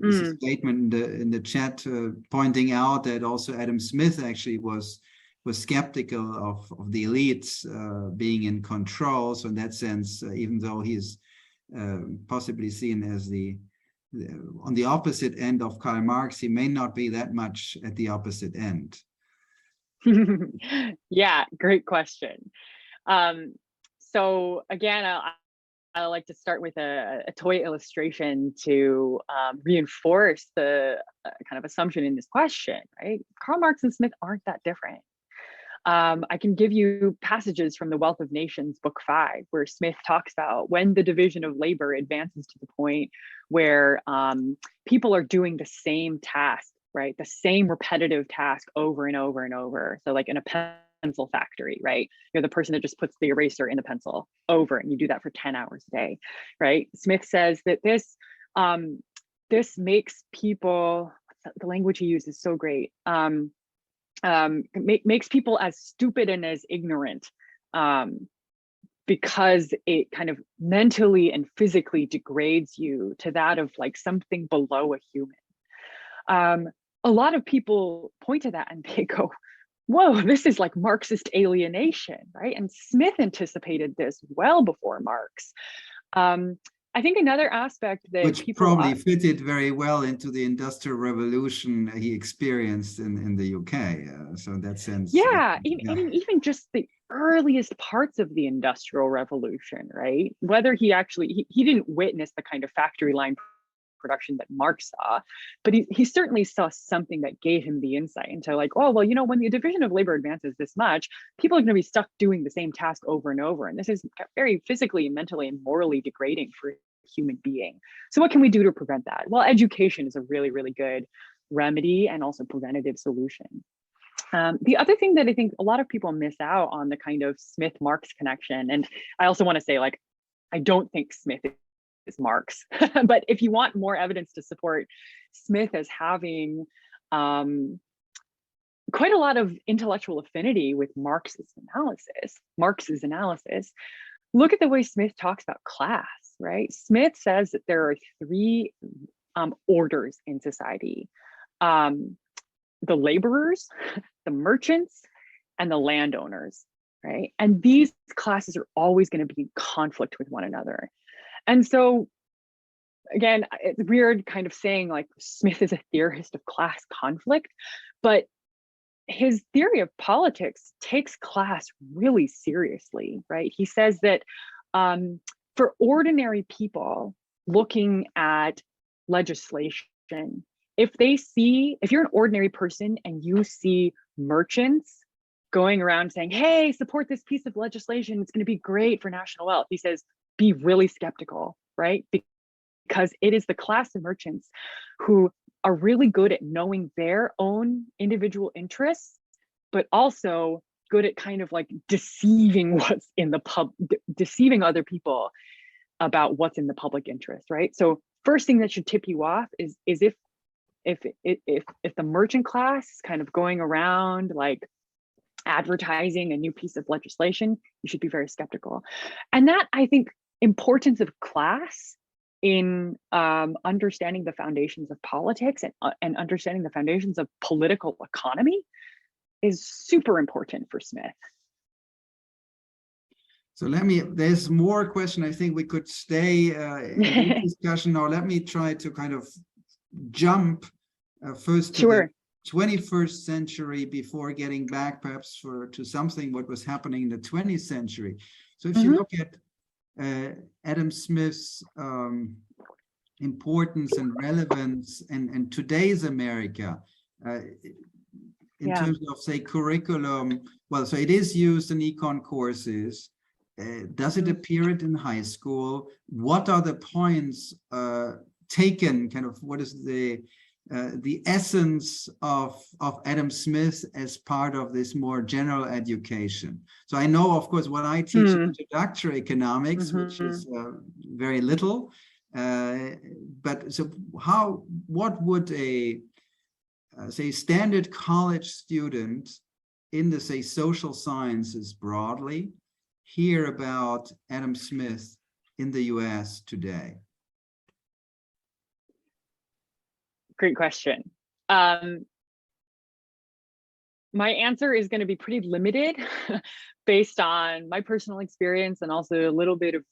is a statement in the chat pointing out that also Adam Smith actually was skeptical of the elites being in control. So in that sense, even though he's possibly seen as on the opposite end of Karl Marx, he may not be that much at the opposite end. Yeah, great question. So again, I like to start with a toy illustration to reinforce the kind of assumption in this question, right? Karl Marx and Smith aren't that different. I can give you passages from The Wealth of Nations, Book 5, where Smith talks about when the division of labor advances to the point where people are doing the same task, right? The same repetitive task over and over and over. So like in a pencil factory, right? You're the person that just puts the eraser in the pencil over, and you do that for 10 hours a day, right? Smith says that this makes people, the language he uses is so great, makes people as stupid and as ignorant because it kind of mentally and physically degrades you to that of like something below a human. A lot of people point to that and they go, whoa, this is like Marxist alienation, right? And Smith anticipated this well before Marx. I think another aspect that which people probably fitted very well into the Industrial Revolution he experienced in the UK. So in that sense, yeah, I mean, even just the earliest parts of the Industrial Revolution, right? Whether he actually, he didn't witness the kind of factory line production that Marx saw, but he certainly saw something that gave him the insight into like, oh, well, you know, when the division of labor advances this much, people are going to be stuck doing the same task over and over. And this is very physically, mentally, and morally degrading for a human being. So what can we do to prevent that? Well, education is a really, really good remedy and also preventative solution. The other thing that I think a lot of people miss out on the kind of Smith-Marx connection, and I also want to say, like, I don't think Smith is Marx, but if you want more evidence to support Smith as having quite a lot of intellectual affinity with Marx's analysis, look at the way Smith talks about class, right? Smith says that there are three orders in society: the laborers, the merchants, and the landowners, right? And these classes are always going to be in conflict with one another. And so, again, it's weird kind of saying like Smith is a theorist of class conflict, but his theory of politics takes class really seriously, right? He says that for ordinary people looking at legislation, if you're an ordinary person and you see merchants going around saying, hey, support this piece of legislation, it's going to be great for national wealth, he says, be really skeptical, right? Because it is the class of merchants who are really good at knowing their own individual interests, but also good at kind of like deceiving deceiving other people about what's in the public interest, right? So first thing that should tip you off is if the merchant class is kind of going around like advertising a new piece of legislation, you should be very skeptical. And that, I think, importance of class in understanding the foundations of politics and understanding the foundations of political economy is super important for Smith. So there's more question. I think we could stay in this discussion, or let me try to kind of jump first to the 21st century before getting back perhaps to something what was happening in the 20th century. So if you look at Adam Smith's importance and relevance in today's America, in terms of, say, curriculum, well, so it is used in econ courses. Does it appear in high school? What are the points taken, kind of, what is the essence of Adam Smith as part of this more general education? So I know, of course, what I teach in introductory economics, which is very little, but so what would a say standard college student in the, say, social sciences broadly hear about Adam Smith in the US today? Great question. My answer is going to be pretty limited based on my personal experience and also a little bit of,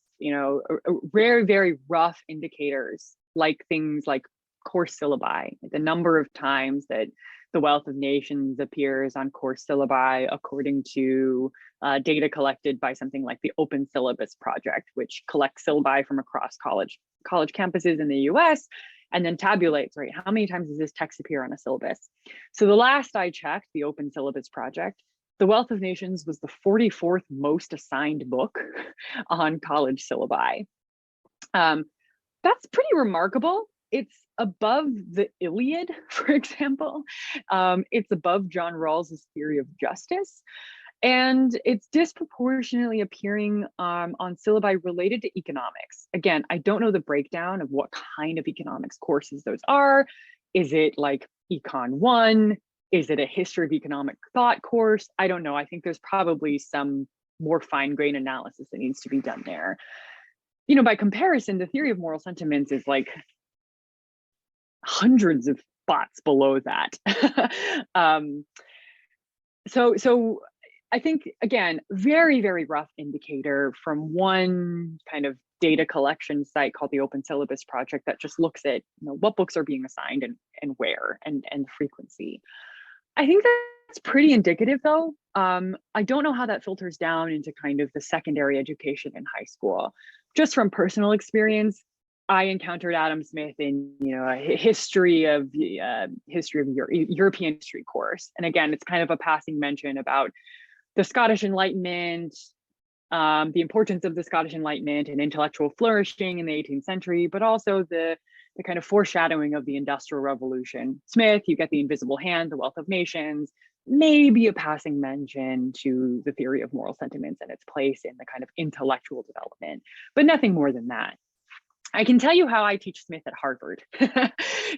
very, very rough indicators, like things like course syllabi, the number of times that the Wealth of Nations appears on course syllabi according to data collected by something like the Open Syllabus Project, which collects syllabi from across college campuses in the US and then tabulates, right, how many times does this text appear on a syllabus? So the last I checked, the Open Syllabus Project, the Wealth of Nations was the 44th most assigned book on college syllabi. That's pretty remarkable. It's above the Iliad, for example. It's above John Rawls's Theory of Justice. And it's disproportionately appearing on syllabi related to economics. Again, I don't know the breakdown of what kind of economics courses those are. Is it like Econ 1? Is it a history of economic thought course? I don't know. I think there's probably some more fine-grained analysis that needs to be done there. By comparison, the theory of moral sentiments is like hundreds of spots below that. So I think, again, very, very rough indicator from one kind of data collection site called the Open Syllabus Project that just looks at what books are being assigned and where and frequency. I think that's pretty indicative though. I don't know how that filters down into kind of the secondary education in high school. Just from personal experience, I encountered Adam Smith in a history of European history course. And again, it's kind of a passing mention about the Scottish Enlightenment, the importance of the Scottish Enlightenment and intellectual flourishing in the 18th century, but also the kind of foreshadowing of the Industrial Revolution. Smith, you get the Invisible Hand, the Wealth of Nations, maybe a passing mention to the theory of moral sentiments and its place in the kind of intellectual development, but nothing more than that. I can tell you how I teach Smith at Harvard.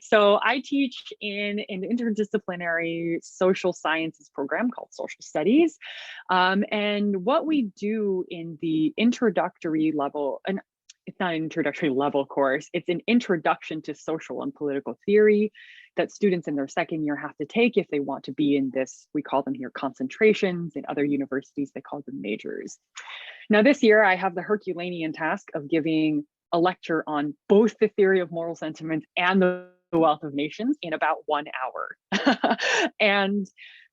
So I teach in an interdisciplinary social sciences program called Social Studies. And what we do in the introductory level, and it's not an introductory level course, it's an introduction to social and political theory that students in their second year have to take if they want to be in this, we call them here concentrations. In other universities, they call them majors. Now this year, I have the Herculean task of giving a lecture on both the theory of moral sentiments and the wealth of nations in about 1 hour. And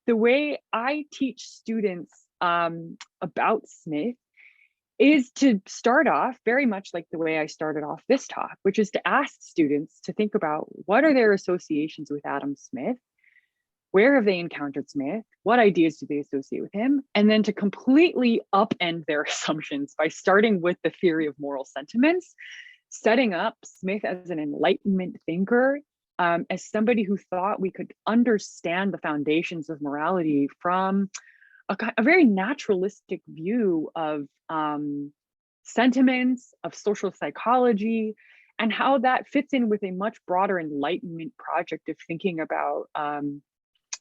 the way I teach students about Smith is to start off very much like the way I started off this talk, which is to ask students to think about what are their associations with Adam Smith, where have they encountered Smith, what ideas do they associate with him, and then to completely upend their assumptions by starting with the theory of moral sentiments, setting up Smith as an Enlightenment thinker, as somebody who thought we could understand the foundations of morality from a very naturalistic view of sentiments, of social psychology, and how that fits in with a much broader Enlightenment project of thinking about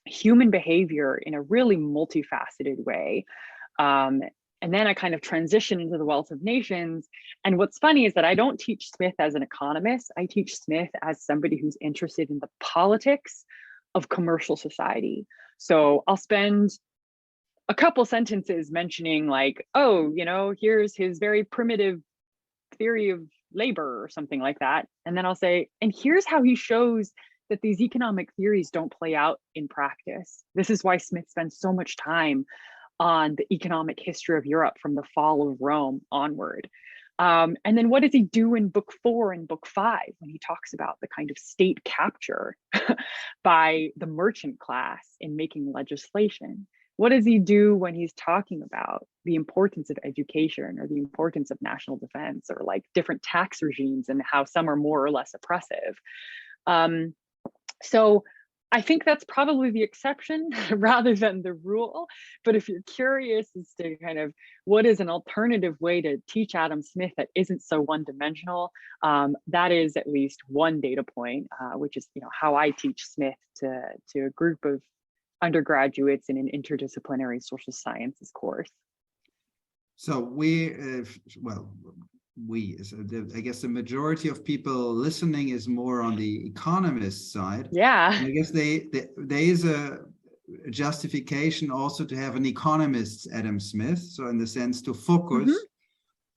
human behavior in a really multifaceted way. And then I kind of transition into the wealth of nations. And what's funny is that I don't teach Smith as an economist. I teach Smith as somebody who's interested in the politics of commercial society. So I'll spend a couple sentences mentioning like, oh, here's his very primitive theory of labor or something like that. And then I'll say, and here's how he shows that these economic theories don't play out in practice. This is why Smith spends so much time on the economic history of Europe from the fall of Rome onward. And then what does he do in book 4 and book 5 when he talks about the kind of state capture by the merchant class in making legislation? What does he do when he's talking about the importance of education or the importance of national defense or like different tax regimes and how some are more or less oppressive? So I think that's probably the exception rather than the rule. But if you're curious as to kind of what is an alternative way to teach Adam Smith that isn't so one-dimensional, that is at least one data point, which is how I teach Smith to a group of undergraduates in an interdisciplinary social sciences course. So I guess the majority of people listening is more on the economist side. Yeah. And I guess there is a justification also to have an economist's Adam Smith. So in the sense to focus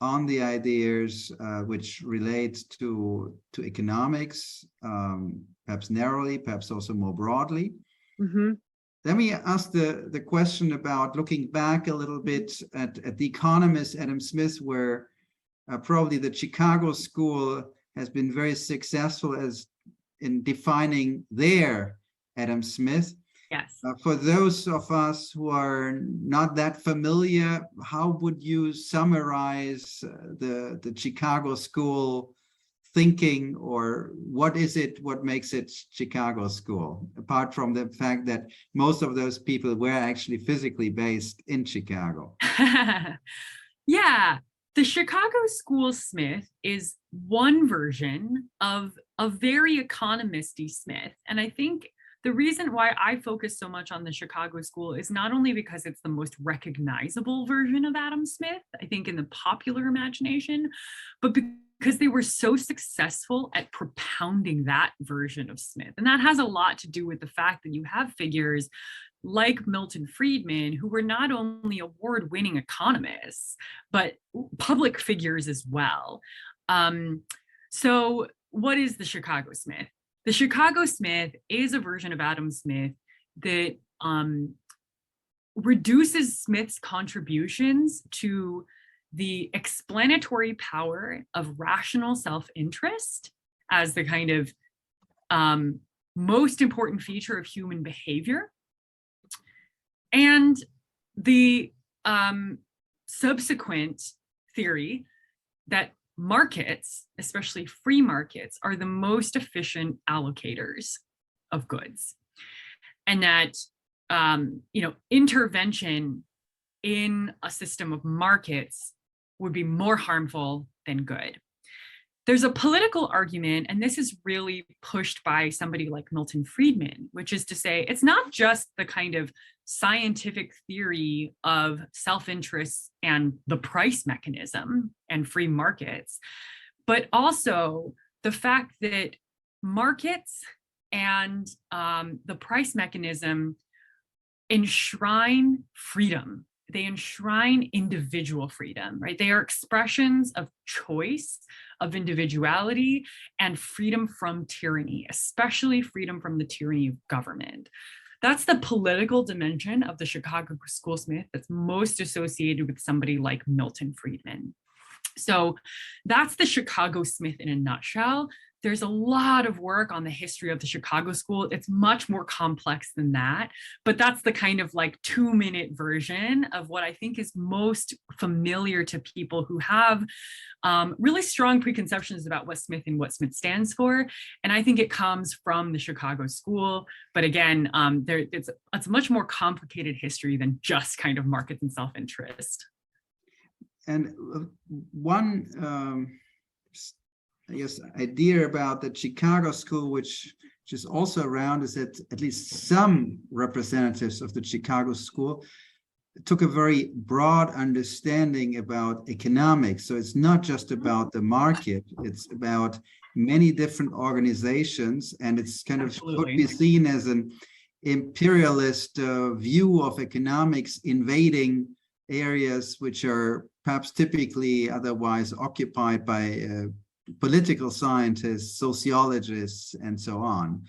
on the ideas which relate to economics, perhaps narrowly, perhaps also more broadly. Then we ask the question about looking back a little bit at the economist Adam Smith, where probably the Chicago School has been very successful in defining their Adam Smith. Yes. For those of us who are not that familiar, how would you summarize the Chicago School thinking, or what makes it Chicago School, apart from the fact that most of those people were actually physically based in Chicago? Yeah. The Chicago School Smith is one version of a very economisty Smith. And I think the reason why I focus so much on the Chicago School is not only because it's the most recognizable version of Adam Smith, I think in the popular imagination, but because they were so successful at propounding that version of Smith. And that has a lot to do with the fact that you have figures like Milton Friedman, who were not only award-winning economists, but public figures as well. So what is the Chicago Smith? The Chicago Smith is a version of Adam Smith that reduces Smith's contributions to the explanatory power of rational self-interest as the kind of most important feature of human behavior. And the subsequent theory that markets, especially free markets, are the most efficient allocators of goods. And that intervention in a system of markets would be more harmful than good. There's a political argument, and this is really pushed by somebody like Milton Friedman, which is to say, it's not just the kind of scientific theory of self-interest and the price mechanism and free markets, but also the fact that markets and the price mechanism enshrine freedom. They enshrine individual freedom, right? They are expressions of choice, of individuality, and freedom from tyranny, especially freedom from the tyranny of government. That's the political dimension of the Chicago School Smith that's most associated with somebody like Milton Friedman. So that's the Chicago Smith in a nutshell. There's a lot of work on the history of the Chicago School. It's much more complex than that, but that's the kind of like 2-minute version of what I think is most familiar to people who have really strong preconceptions about what Smith and what Smith stands for. And I think it comes from the Chicago School. But again, it's a much more complicated history than just kind of markets and self-interest. And one I guess, idea about the Chicago School, which is also around, is that at least some representatives of the Chicago School took a very broad understanding about economics. So it's not just about the market, it's about many different organizations, and it's kind of could be seen as an imperialist view of economics invading areas which are perhaps typically otherwise occupied by political scientists, sociologists, and so on.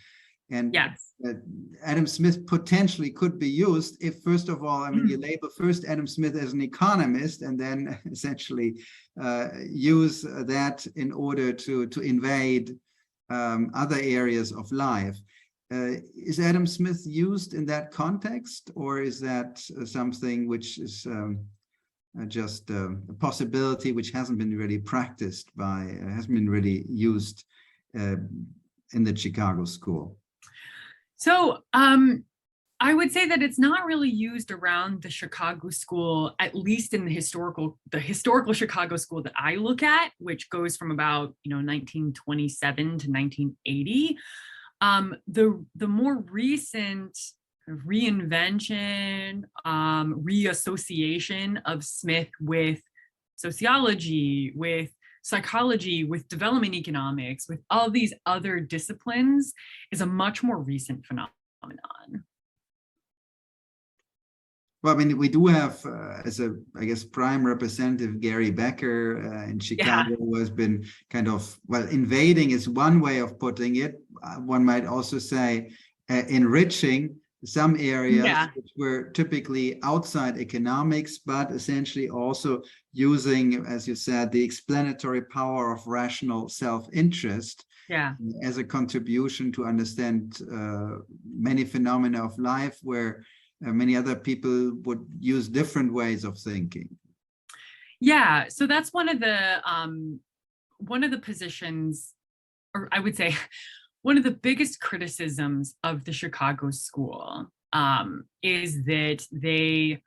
And yes, Adam Smith potentially could be used if, first of all, I mean, you label first Adam Smith as an economist, and then essentially use that in order to invade other areas of life. Is Adam Smith used in that context, or is that something which is just a possibility which hasn't been really practiced by, hasn't been really used in the Chicago School? So I would say that it's not really used around the Chicago School, at least in the historical Chicago School that I look at, which goes from about 1927 to 1980. The more recent reinvention, reassociation of Smith with sociology, with psychology, with development economics, with all these other disciplines is a much more recent phenomenon. Well, I mean, we do have, as a, I guess, prime representative, Gary Becker in Chicago, who has been kind of, well, invading is one way of putting it. One might also say enriching some areas which were typically outside economics, but essentially also using, as you said, the explanatory power of rational self-interest as a contribution to understand many phenomena of life where many other people would use different ways of thinking. Yeah, so that's one of the positions, or I would say one of the biggest criticisms of the Chicago School is that they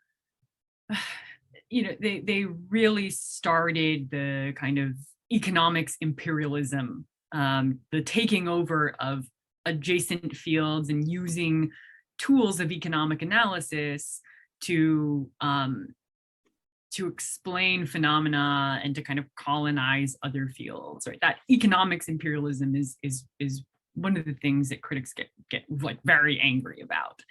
really started the kind of economics imperialism, the taking over of adjacent fields and using tools of economic analysis to explain phenomena and to kind of colonize other fields. Right, that economics imperialism is one of the things that critics get like very angry about.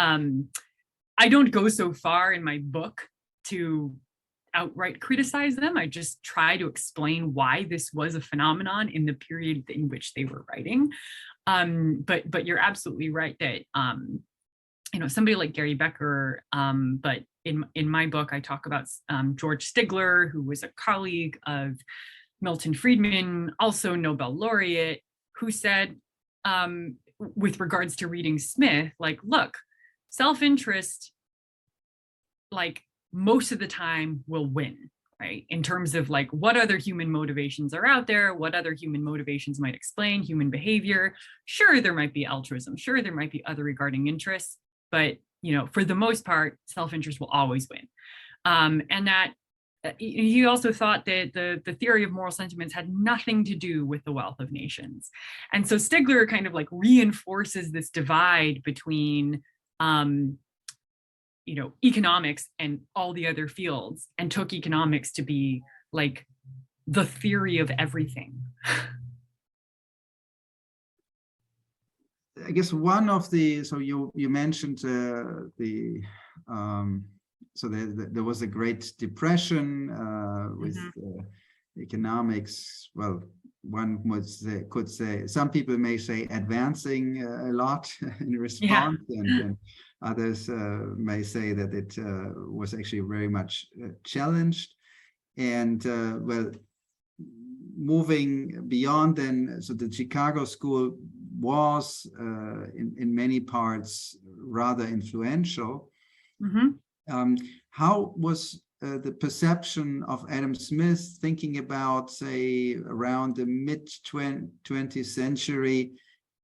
I don't go so far in my book to outright criticize them. I just try to explain why this was a phenomenon in the period in which they were writing. But you're absolutely right that somebody like Gary Becker, but in my book I talk about George Stigler, who was a colleague of Milton Friedman, also Nobel laureate, who said, with regards to reading Smith, like, look, self-interest, like, most of the time will win, right? In terms of like what other human motivations are out there, what other human motivations might explain human behavior. Sure, there might be altruism. Sure, there might be other regarding interests, but for the most part, self-interest will always win. And that he also thought that the theory of moral sentiments had nothing to do with the wealth of nations. And so Stigler kind of like reinforces this divide between economics and all the other fields, and took economics to be like the theory of everything. I guess one of the, so you mentioned there was a Great Depression with economics. Well, one could say, some people may say advancing a lot in response, and others may say that it was actually very much challenged. And well, moving beyond then, so the Chicago School was in many parts rather influential. How was the perception of Adam Smith thinking about, say, around the mid-20th century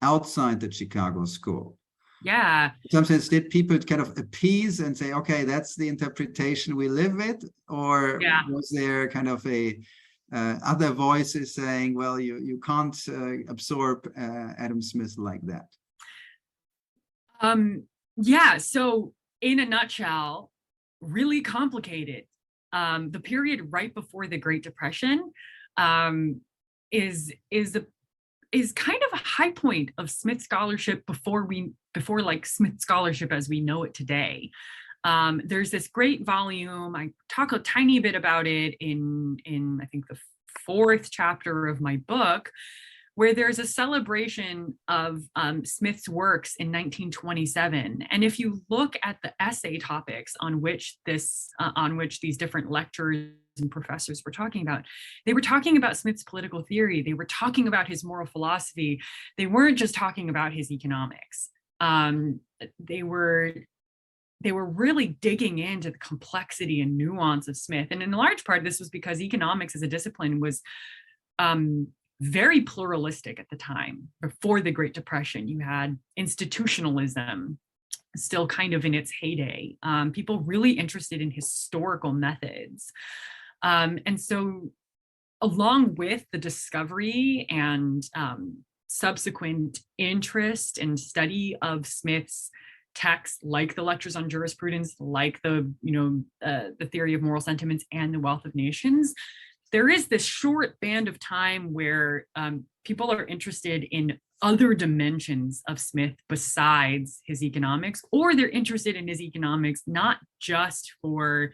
outside the Chicago School? Yeah. In some sense, did people kind of appease and say, okay, that's the interpretation we live with? Or was there kind of a other voices saying, well, you can't absorb Adam Smith like that? So in a nutshell, really complicated. The period right before the Great Depression is kind of a high point of Smith scholarship before like Smith scholarship as we know it today. There's this great volume. I talk a tiny bit about it in I think the 4th chapter of my book, where there's a celebration of Smith's works in 1927. And if you look at the essay topics on which these different lecturers and professors were talking about, they were talking about Smith's political theory. They were talking about his moral philosophy. They weren't just talking about his economics. They were really digging into the complexity and nuance of Smith. And in large part, this was because economics as a discipline was very pluralistic at the time. Before the Great Depression, you had institutionalism still kind of in its heyday. People really interested in historical methods. And so along with the discovery and subsequent interest and study of Smith's texts, like the Lectures on Jurisprudence, like the theory of moral sentiments and the Wealth of Nations, there is this short band of time where people are interested in other dimensions of Smith besides his economics, or they're interested in his economics not just for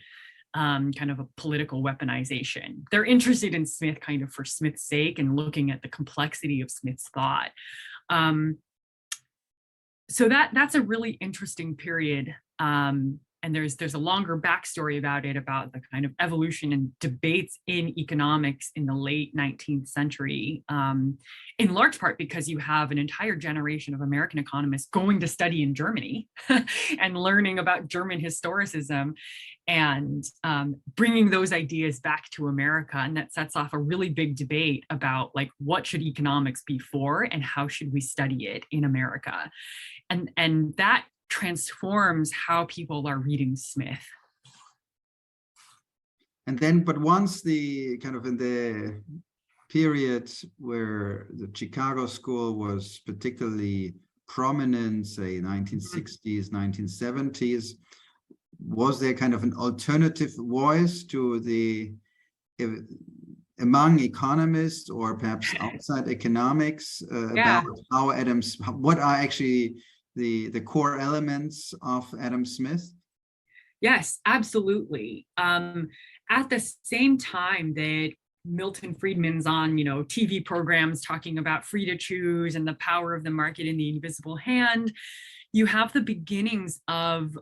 kind of a political weaponization. They're interested in Smith kind of for Smith's sake and looking at the complexity of Smith's thought. So that's a really interesting period. And there's a longer backstory about it, about the kind of evolution and debates in economics in the late 19th century, in large part because you have an entire generation of American economists going to study in Germany and learning about German historicism and bringing those ideas back to America. And that sets off a really big debate about, like, what should economics be for and how should we study it in America? And that transforms how people are reading Smith. And then, but once the kind of in the period where the Chicago School was particularly prominent, say 1960s, 1970s, was there kind of an alternative voice to the among economists or perhaps outside economics about how what are actually the core elements of Adam Smith? Yes, absolutely. At the same time that Milton Friedman's on, TV programs talking about free to choose and the power of the market in the invisible hand, you have the beginnings of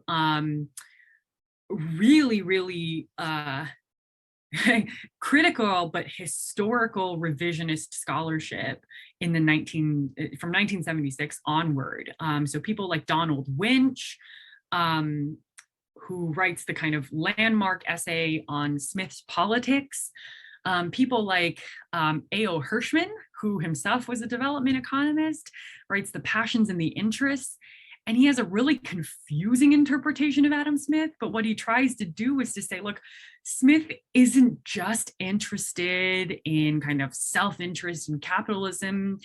really, really critical but historical revisionist scholarship in the from 1976 onward. So people like Donald Winch, who writes the kind of landmark essay on Smith's politics. People like A.O. Hirschman, who himself was a development economist, writes The Passions and the Interests. And he has a really confusing interpretation of Adam Smith. But what he tries to do is to say, look, Smith isn't just interested in kind of self-interest in capitalism.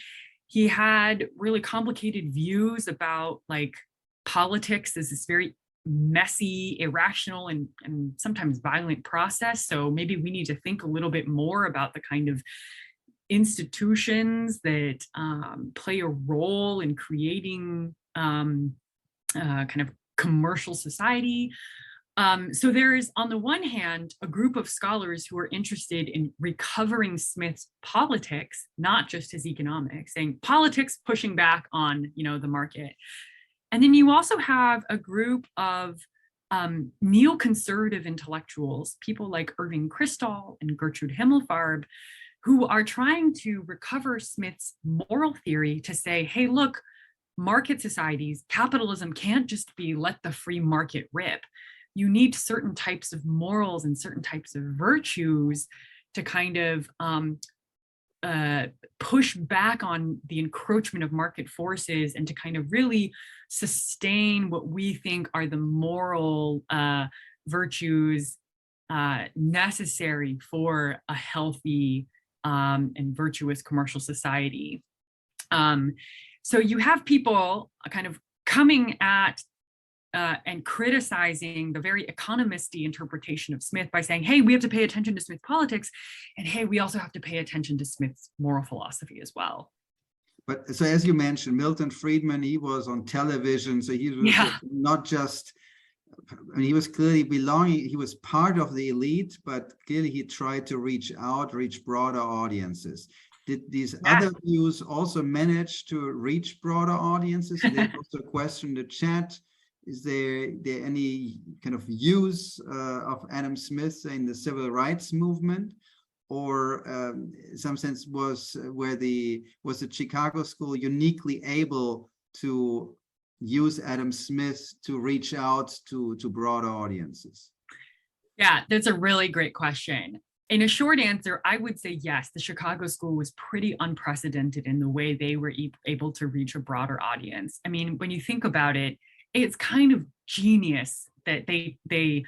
He had really complicated views about like politics as this very messy, irrational, and sometimes violent process. So maybe we need to think a little bit more about the kind of institutions that play a role in creating kind of commercial society. So there is, on the one hand, a group of scholars who are interested in recovering Smith's politics, not just his economics, saying politics pushing back on, the market. And then you also have a group of neoconservative intellectuals, people like Irving Kristol and Gertrude Himmelfarb, who are trying to recover Smith's moral theory to say, hey, look, market societies, capitalism can't just be let the free market rip. You need certain types of morals and certain types of virtues to kind of push back on the encroachment of market forces and to kind of really sustain what we think are the moral virtues necessary for a healthy and virtuous commercial society. So you have people kind of coming at and criticizing the very economisty interpretation of Smith by saying, hey, we have to pay attention to Smith's politics, and hey, we also have to pay attention to Smith's moral philosophy as well. But so as you mentioned, Milton Friedman, he was on television, so he was not just, I mean, he was clearly belonging, he was part of the elite, but clearly he tried to reach broader audiences. Did these other views also manage to reach broader audiences? There's also a question in the chat. Is there any kind of use of Adam Smith in the civil rights movement, or in some sense was the Chicago School uniquely able to use Adam Smith to reach out to broader audiences? Yeah, that's a really great question. In a short answer, I would say yes, the Chicago School was pretty unprecedented in the way they were able to reach a broader audience. I mean, when you think about it, it's kind of genius that they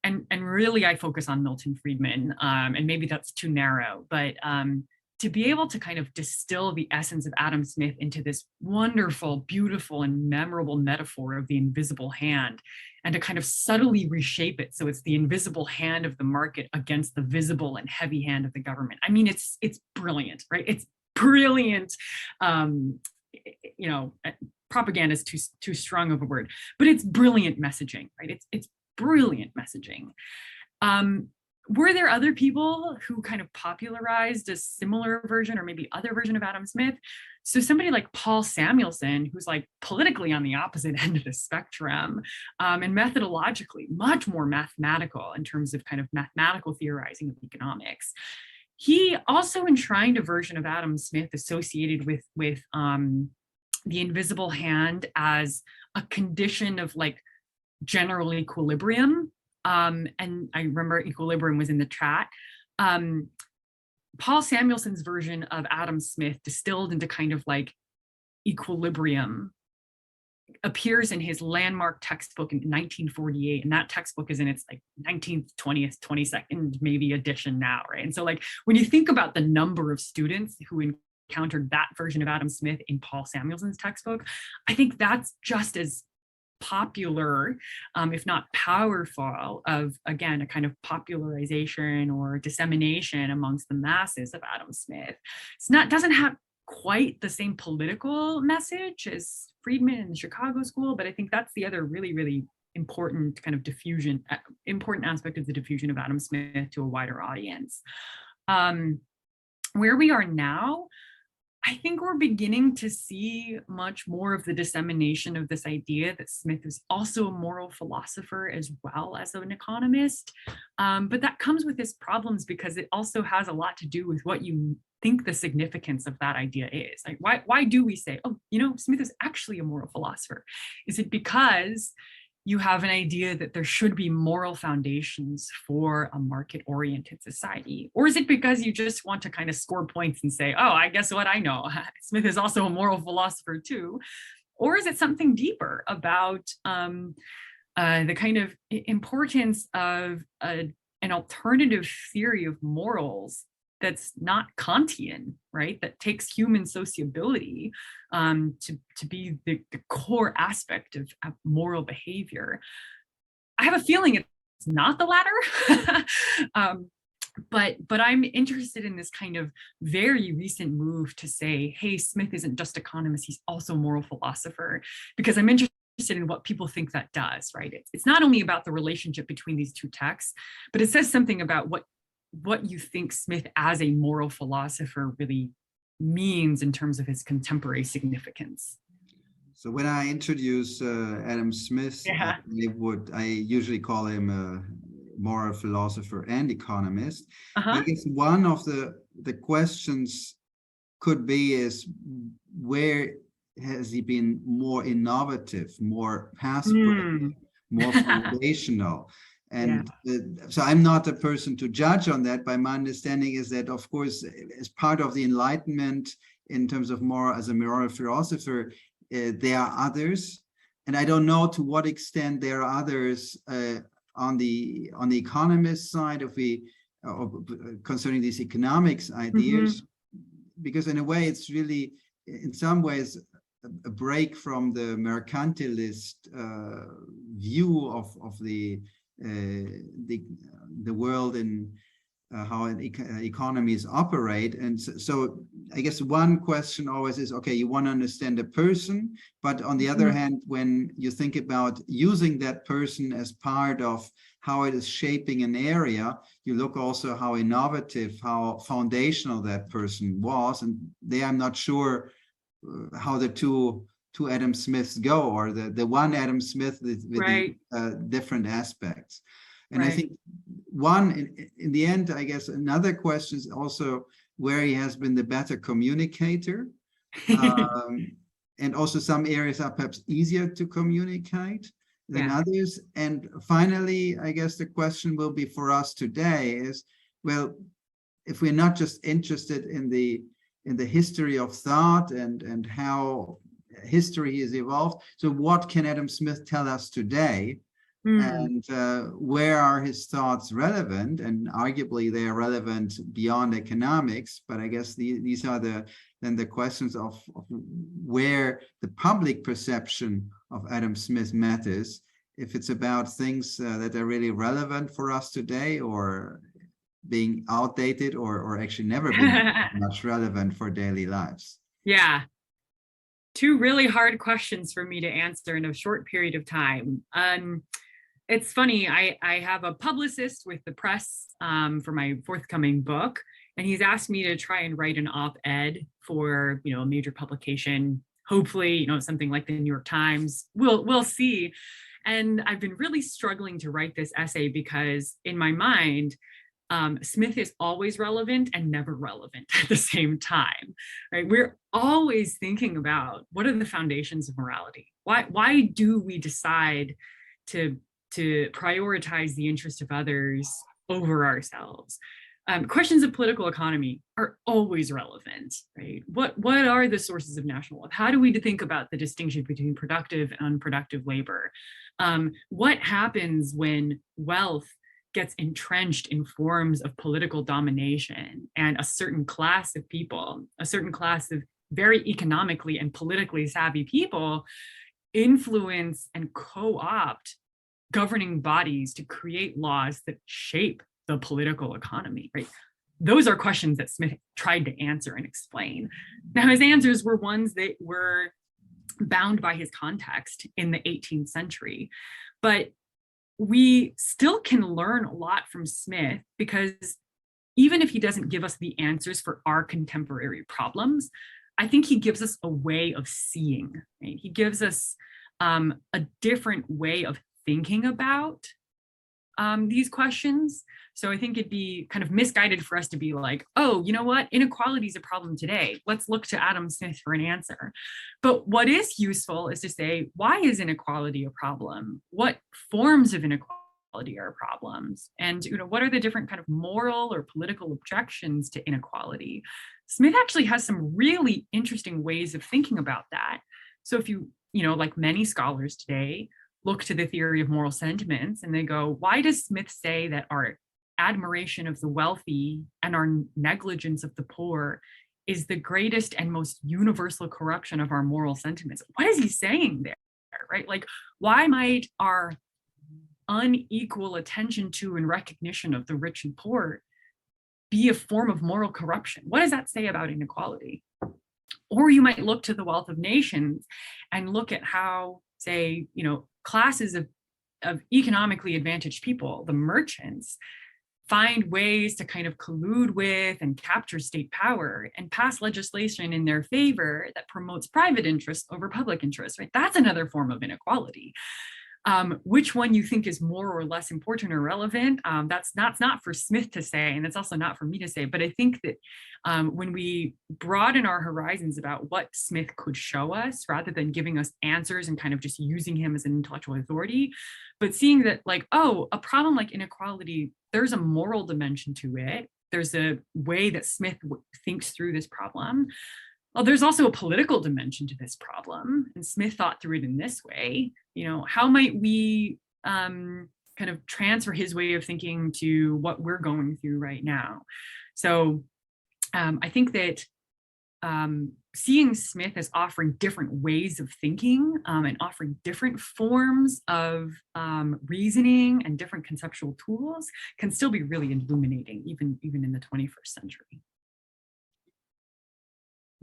and really I focus on Milton Friedman, and maybe that's too narrow, but to be able to kind of distill the essence of Adam Smith into this wonderful, beautiful, and memorable metaphor of the invisible hand, and to kind of subtly reshape it so it's the invisible hand of the market against the visible and heavy hand of the government. I mean, it's brilliant, right? It's brilliant. Propaganda is too strong of a word, but it's brilliant messaging, right? It's brilliant messaging. Were there other people who kind of popularized a similar version or maybe other version of Adam Smith? So somebody like Paul Samuelson, who's like politically on the opposite end of the spectrum, and methodologically much more mathematical in terms of kind of mathematical theorizing of economics. He also enshrined a version of Adam Smith associated with the invisible hand as a condition of like general equilibrium. And I remember equilibrium was in the chat. Paul Samuelson's version of Adam Smith distilled into kind of like equilibrium appears in his landmark textbook in 1948. And that textbook is in its like 19th, 20th, 22nd, maybe edition now, right? And so like, when you think about the number of students who encountered that version of Adam Smith in Paul Samuelson's textbook, I think that's just as popular, if not powerful, of, again, a kind of popularization or dissemination amongst the masses of Adam Smith. It's not, doesn't have quite the same political message as Friedman in the Chicago School, but I think that's the other really, really important kind of diffusion, important aspect of the diffusion of Adam Smith to a wider audience. Where we are now, I think we're beginning to see much more of the dissemination of this idea that Smith is also a moral philosopher as well as an economist. But that comes with its problems because it also has a lot to do with what you think the significance of that idea is. Like, why do we say, oh, you know, Smith is actually a moral philosopher? Is it because you have an idea that there should be moral foundations for a market-oriented society? Or is it because you just want to kind of score points and say, oh, I guess what I know, Smith is also a moral philosopher too? Or is it something deeper about the kind of importance of an alternative theory of morals that's not Kantian, right? That takes human sociability to be the core aspect of moral behavior. I have a feeling it's not the latter, but I'm interested in this kind of very recent move to say, hey, Smith isn't just economist, he's also a moral philosopher, because I'm interested in what people think that does, right? It's not only about the relationship between these two texts, but it says something about what you think Smith as a moral philosopher really means in terms of his contemporary significance. So when I introduce Adam Smith, Yeah. I usually call him a moral philosopher and economist. I guess one of the questions could be is, where has he been more innovative, more path-breaking, more foundational? And so I'm not a person to judge on that, but my understanding is that, of course, as part of the Enlightenment, in terms of more as a moral philosopher, there are others. And I don't know to what extent there are others on the economist side of concerning these economics ideas, because in a way it's really, in some ways, a break from the mercantilist view of the world and how economies operate. And so I guess one question always is, okay, you want to understand a person, but on the other hand, when you think about using that person as part of how it is shaping an area, you look also how innovative, how foundational that person was. And there I'm not sure how the two Adam Smiths go, or the one Adam Smith with the different aspects. And I think one, in the end, I guess another question is also where he has been the better communicator. And also some areas are perhaps easier to communicate than others. And finally, I guess the question will be for us today is, well, if we're not just interested in the history of thought and how history is evolved, so what can Adam Smith tell us today? And where are his thoughts relevant? And arguably they are relevant beyond economics, but I guess these are then the questions of where the public perception of Adam Smith matters, if it's about things that are really relevant for us today, or being outdated, or actually never been much relevant for daily lives. Yeah. Two really hard questions for me to answer in a short period of time. It's funny, I have a publicist with the press for my forthcoming book, and he's asked me to try and write an op-ed for, a major publication, hopefully, something like the New York Times. We'll see. And I've been really struggling to write this essay because in my mind, Smith is always relevant and never relevant at the same time, right? We're always thinking about what are the foundations of morality? Why do we decide to prioritize the interest of others over ourselves? Questions of political economy are always relevant, right? What are the sources of national wealth? How do we think about the distinction between productive and unproductive labor? What happens when wealth gets entrenched in forms of political domination, and a certain class of people, a certain class of very economically and politically savvy people, influence and co-opt governing bodies to create laws that shape the political economy, right? those are questions that Smith tried to answer and explain. Now, his answers were ones that were bound by his context in the 18th century, but we still can learn a lot from Smith, because even if he doesn't give us the answers for our contemporary problems, I think he gives us a way of seeing, right? He gives us a different way of thinking about these questions. So I think it'd be kind of misguided for us to be like, oh, you know what, inequality is a problem today. Let's look to Adam Smith for an answer. But what is useful is to say, why is inequality a problem? What forms of inequality are problems? And what are the different kind of moral or political objections to inequality? Smith actually has some really interesting ways of thinking about that. So if you like many scholars today, look to the theory of moral sentiments and they go, why does Smith say that our admiration of the wealthy and our negligence of the poor is the greatest and most universal corruption of our moral sentiments? What is he saying there, right? Like, why might our unequal attention to and recognition of the rich and poor be a form of moral corruption? What does that say about inequality? Or you might look to the Wealth of Nations and look at how, say, classes of economically advantaged people, the merchants, find ways to kind of collude with and capture state power and pass legislation in their favor that promotes private interests over public interests, right? That's another form of inequality. Which one you think is more or less important or relevant, that's not for Smith to say, and it's also not for me to say, but I think that when we broaden our horizons about what Smith could show us, rather than giving us answers and kind of just using him as an intellectual authority, but seeing that, like, oh, a problem like inequality, there's a moral dimension to it. There's a way that Smith thinks through this problem. Well, there's also a political dimension to this problem, and Smith thought through it in this way. How might we kind of transfer his way of thinking to what we're going through right now? So I think that seeing Smith as offering different ways of thinking and offering different forms of reasoning and different conceptual tools can still be really illuminating, even in the 21st century.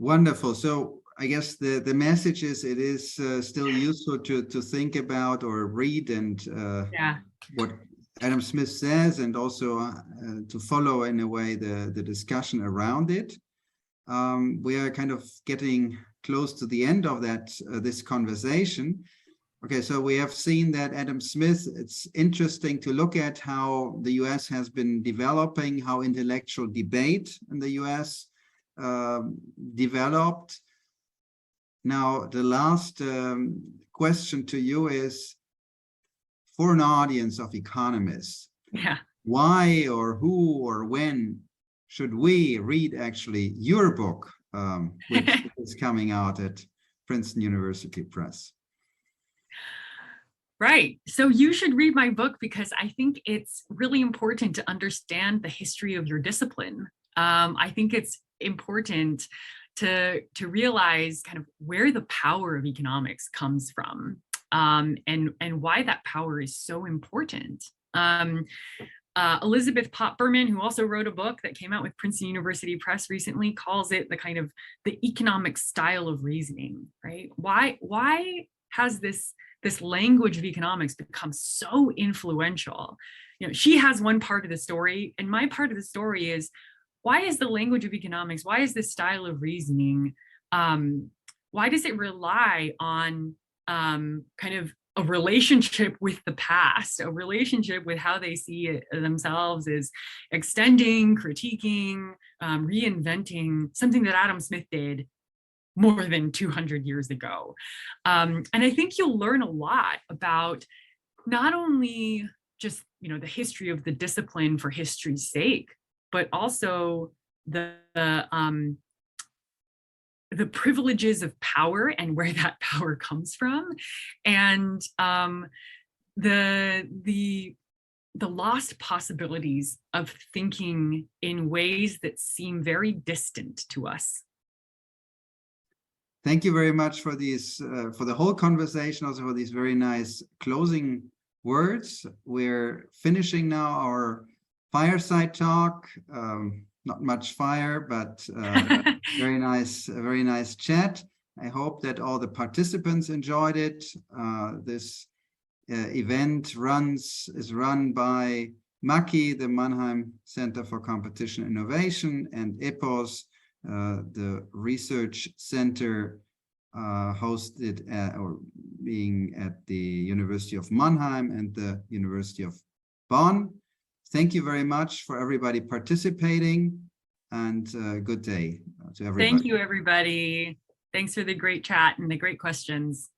Wonderful. So I guess the message is it is still useful to think about or read and what Adam Smith says, and also to follow in a way the discussion around it. We are kind of getting close to the end of this conversation. Okay, so we have seen that Adam Smith, it's interesting to look at how the US has been developing, how intellectual debate in the US developed. Now, the last question to you is, for an audience of economists, why or who or when should we read actually your book, which is coming out at Princeton University Press? Right. So you should read my book because I think it's really important to understand the history of your discipline. I think it's important to realize kind of where the power of economics comes from, and why that power is so important. Elizabeth Pott-Berman, who also wrote a book that came out with Princeton University Press recently, calls it the economic style of reasoning, right? Why has this language of economics become so influential? She has one part of the story, and my part of the story is, why is the language of economics, why is this style of reasoning, why does it rely on kind of a relationship with the past, a relationship with how they see it themselves as extending, critiquing, reinventing something that Adam Smith did more than 200 years ago. And I think you'll learn a lot about not only just the history of the discipline for history's sake, but also the privileges of power and where that power comes from, and the lost possibilities of thinking in ways that seem very distant to us. Thank you very much for these, for the whole conversation, also for these very nice closing words. We're finishing now our fireside talk. not much fire, but very nice chat. I hope that all the participants enjoyed it. This event is run by MaCCI, the Mannheim Center for Competition Innovation, and EPOS, the research center hosted or being at the University of Mannheim and the University of Bonn. Thank you very much for everybody participating, and good day to everybody. Thank you, everybody. Thanks for the great chat and the great questions.